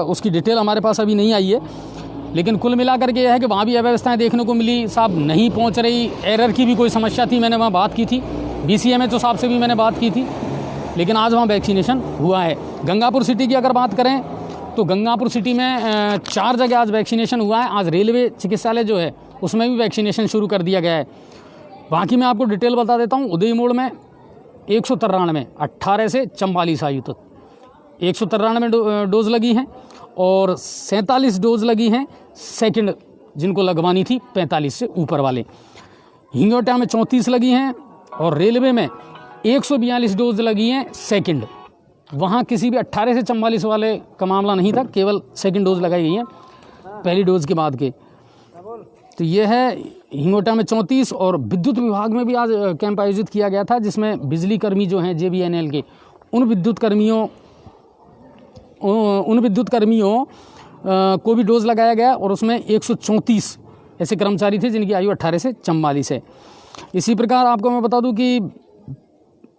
उसकी डिटेल हमारे पास अभी नहीं आई है, लेकिन कुल मिलाकर के यह है कि वहाँ भी अव्यवस्थाएं देखने को मिली। साहब नहीं पहुँच रही, एरर की भी कोई समस्या थी, मैंने वहाँ बात की थी, BCMHO साहब से भी मैंने बात की थी, लेकिन आज वहाँ वैक्सीनेशन हुआ है। गंगापुर सिटी की अगर बात करें तो गंगापुर सिटी में 4 जगह आज वैक्सीनेशन हुआ है। आज रेलवे चिकित्सालय जो है उसमें भी वैक्सीनेशन शुरू कर दिया गया है। बाकी मैं आपको डिटेल बता देता हूँ। उदय मोड़ में 193 18 से 44 आयु तक 193 डोज लगी हैं और 47 डोज लगी हैं सेकंड, जिनको लगवानी थी 45 से ऊपर वाले। हिंगोटा में 34 लगी हैं और रेलवे में 142 डोज लगी हैं सेकंड। वहाँ किसी भी 18 से 44 वाले का मामला नहीं था, केवल सेकंड डोज लगाई गई है पहली डोज के बाद के। तो ये है हिंगोटा में 34। और विद्युत विभाग में भी आज कैंप आयोजित किया गया था, जिसमें बिजली कर्मी जो हैं JBNL के, उन विद्युत कर्मियों को भी डोज लगाया गया और उसमें 134 ऐसे कर्मचारी थे जिनकी आयु 18 से 44 है। इसी प्रकार आपको मैं बता दूं कि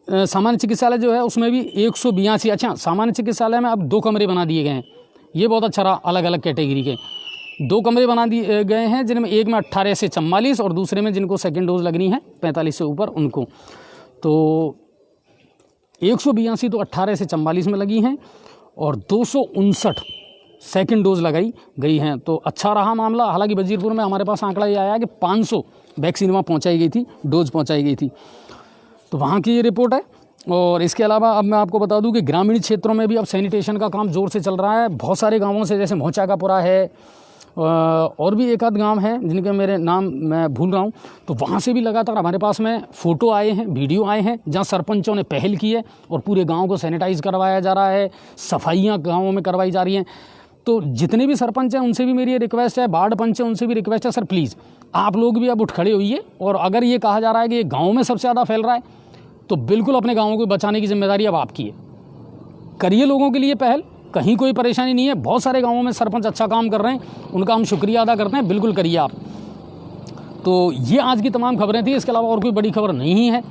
सामान्य चिकित्सालय जो है उसमें भी 182। अच्छा, सामान्य चिकित्सालय में अब 2 कमरे बना दिए गए हैं, ये बहुत अच्छा रहा। अलग अलग कैटेगरी के 2 कमरे बना दिए गए हैं, जिनमें एक में 18 से 44 और दूसरे में जिनको सेकेंड डोज लगनी है 45 से ऊपर उनको। तो 182 तो 18 से 44 में लगी हैं और 259 सेकेंड डोज लगाई गई हैं। तो अच्छा रहा मामला। हालांकि वजीरपुर में हमारे पास आंकड़ा ये आया कि 500 वैक्सीन वहाँ पहुँचाई गई थी, डोज पहुँचाई गई थी। तो वहाँ की ये रिपोर्ट है। और इसके अलावा अब मैं आपको बता दूं कि ग्रामीण क्षेत्रों में भी अब सैनिटेशन का काम ज़ोर से चल रहा है। बहुत सारे गांवों से, जैसे मोचा का पुरा है और भी एक आध गांव है जिनके मेरे नाम मैं भूल रहा हूं, तो वहाँ से भी लगातार हमारे पास में फ़ोटो आए हैं, वीडियो आए हैं, जहाँ सरपंचों ने पहल की है और पूरे गाँव को सैनिटाइज़ करवाया जा रहा है, सफाइयाँ गाँवों में करवाई जा रही हैं। तो जितने भी सरपंच हैं उनसे भी मेरी ये रिक्वेस्ट है, वार्ड पंच हैं उनसे भी रिक्वेस्ट है, सर प्लीज़ आप लोग भी अब उठ खड़े होइए। और अगर ये कहा जा रहा है कि ये गाँव में सबसे ज़्यादा फैल रहा है, तो बिल्कुल अपने गाँवों को बचाने की जिम्मेदारी अब आपकी है। करिए लोगों के लिए पहल, कहीं कोई परेशानी नहीं है। बहुत सारे गाँवों में सरपंच अच्छा काम कर रहे हैं, उनका हम शुक्रिया अदा करते हैं, बिल्कुल करिए आप। तो ये आज की तमाम खबरें थी, इसके अलावा और कोई बड़ी खबर नहीं है।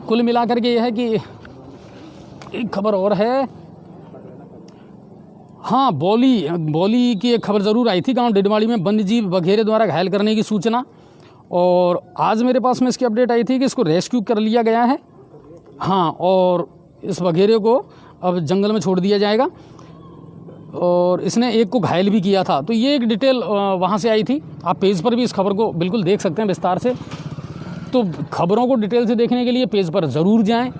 कुल मिलाकर के ये है कि एक खबर और है, हाँ, बौली की एक खबर ज़रूर आई थी, गांव डिडवाड़ी में वन्यजीव बघेरे द्वारा घायल करने की सूचना। और आज मेरे पास में इसकी अपडेट आई थी कि इसको रेस्क्यू कर लिया गया है। हाँ, और इस बघेरे को अब जंगल में छोड़ दिया जाएगा और इसने एक को घायल भी किया था। तो ये एक डिटेल वहाँ से आई थी। आप पेज पर भी इस खबर को बिल्कुल देख सकते हैं विस्तार से। तो खबरों को डिटेल से देखने के लिए पेज पर ज़रूर जाएं,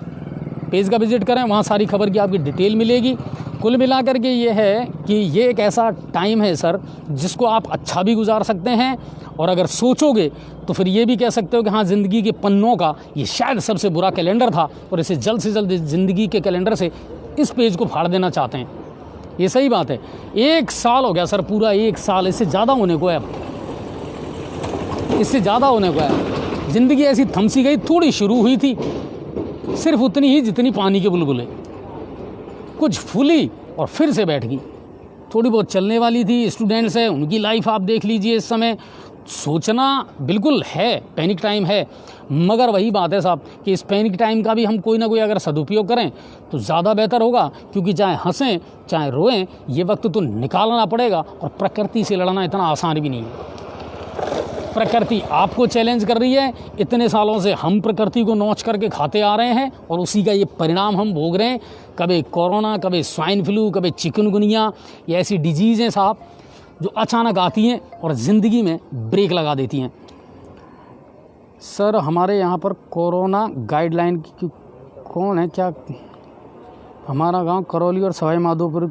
पेज का विजिट करें, वहाँ सारी खबर की आपकी डिटेल मिलेगी। कुल मिलाकर के ये है कि ये एक ऐसा टाइम है सर जिसको आप अच्छा भी गुजार सकते हैं, और अगर सोचोगे तो फिर ये भी कह सकते हो कि हाँ, ज़िंदगी के पन्नों का ये शायद सबसे बुरा कैलेंडर था और इसे जल्द से जल्द ज़िंदगी के कैलेंडर से इस पेज को फाड़ देना चाहते हैं। ये सही बात है। 1 साल हो गया सर, पूरा 1 साल, इससे ज़्यादा होने को है, अब इससे ज़्यादा होने को है। ज़िंदगी ऐसी थमसी गई, थोड़ी शुरू हुई थी, सिर्फ उतनी ही जितनी पानी के बुलबुले, कुछ फूली और फिर से बैठ गई। थोड़ी बहुत चलने वाली थी। स्टूडेंट्स हैं, उनकी लाइफ आप देख लीजिए। इस समय सोचना बिल्कुल है, पैनिक टाइम है, मगर वही बात है साहब कि इस पैनिक टाइम का भी हम कोई ना कोई अगर सदुपयोग करें तो ज़्यादा बेहतर होगा, क्योंकि चाहे हंसें चाहे रोएं, ये वक्त तो निकालना पड़ेगा। और प्रकृति से लड़ना इतना आसान भी नहीं है। प्रकृति आपको चैलेंज कर रही है। इतने सालों से हम प्रकृति को नोच करके खाते आ रहे हैं और उसी का ये परिणाम हम भोग रहे हैं। कभी कोरोना, कभी स्वाइन फ्लू, कभी चिकनगुनिया, ये ऐसी डिजीज़ हैं साहब जो अचानक आती हैं और ज़िंदगी में ब्रेक लगा देती हैं। सर हमारे यहाँ पर कोरोना गाइडलाइन की कौन है क्या? हमारा गांव करौली और सवाई माधोपुर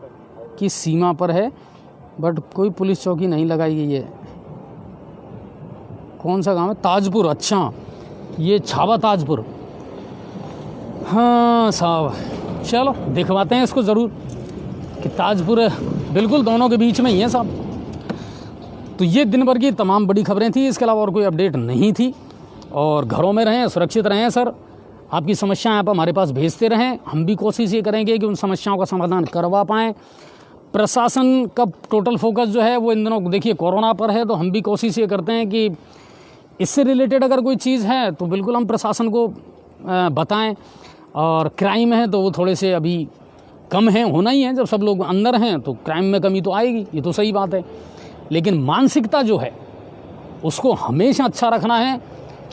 की सीमा पर है, बट कोई पुलिस चौकी नहीं लगाई गई है। कौन सा गांव है? ताजपुर। अच्छा, ये छावा ताजपुर। हाँ साहब, चलो दिखवाते हैं इसको ज़रूर कि ताजपुर बिल्कुल दोनों के बीच में ही है साहब। तो ये दिन भर की तमाम बड़ी खबरें थी, इसके अलावा और कोई अपडेट नहीं थी। और घरों में रहें, सुरक्षित रहें सर। आपकी समस्याएं आप हमारे पास भेजते रहें, हम भी कोशिश ये करेंगे कि उन समस्याओं का समाधान करवा पाएँ। प्रशासन का टोटल फोकस जो है वो इन दिनों देखिए कोरोना पर है, तो हम भी कोशिश ये करते हैं कि इससे रिलेटेड अगर कोई चीज़ है तो बिल्कुल हम प्रशासन को बताएं। और क्राइम है तो वो थोड़े से अभी कम हैं, होना ही है। जब सब लोग अंदर हैं तो क्राइम में कमी तो आएगी, ये तो सही बात है। लेकिन मानसिकता जो है उसको हमेशा अच्छा रखना है,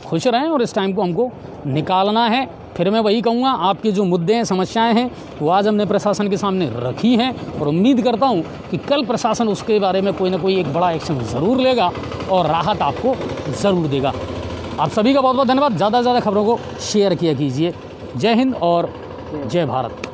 खुश रहें और इस टाइम को हमको निकालना है। फिर मैं वही कहूँगा, आपके जो मुद्दे हैं, समस्याएं हैं, वो आज हमने प्रशासन के सामने रखी हैं और उम्मीद करता हूँ कि कल प्रशासन उसके बारे में कोई ना कोई एक बड़ा एक्शन ज़रूर लेगा और राहत आपको ज़रूर देगा। आप सभी का बहुत बहुत धन्यवाद। ज़्यादा से ज़्यादा खबरों को शेयर किया कीजिए। जय हिंद और जय भारत।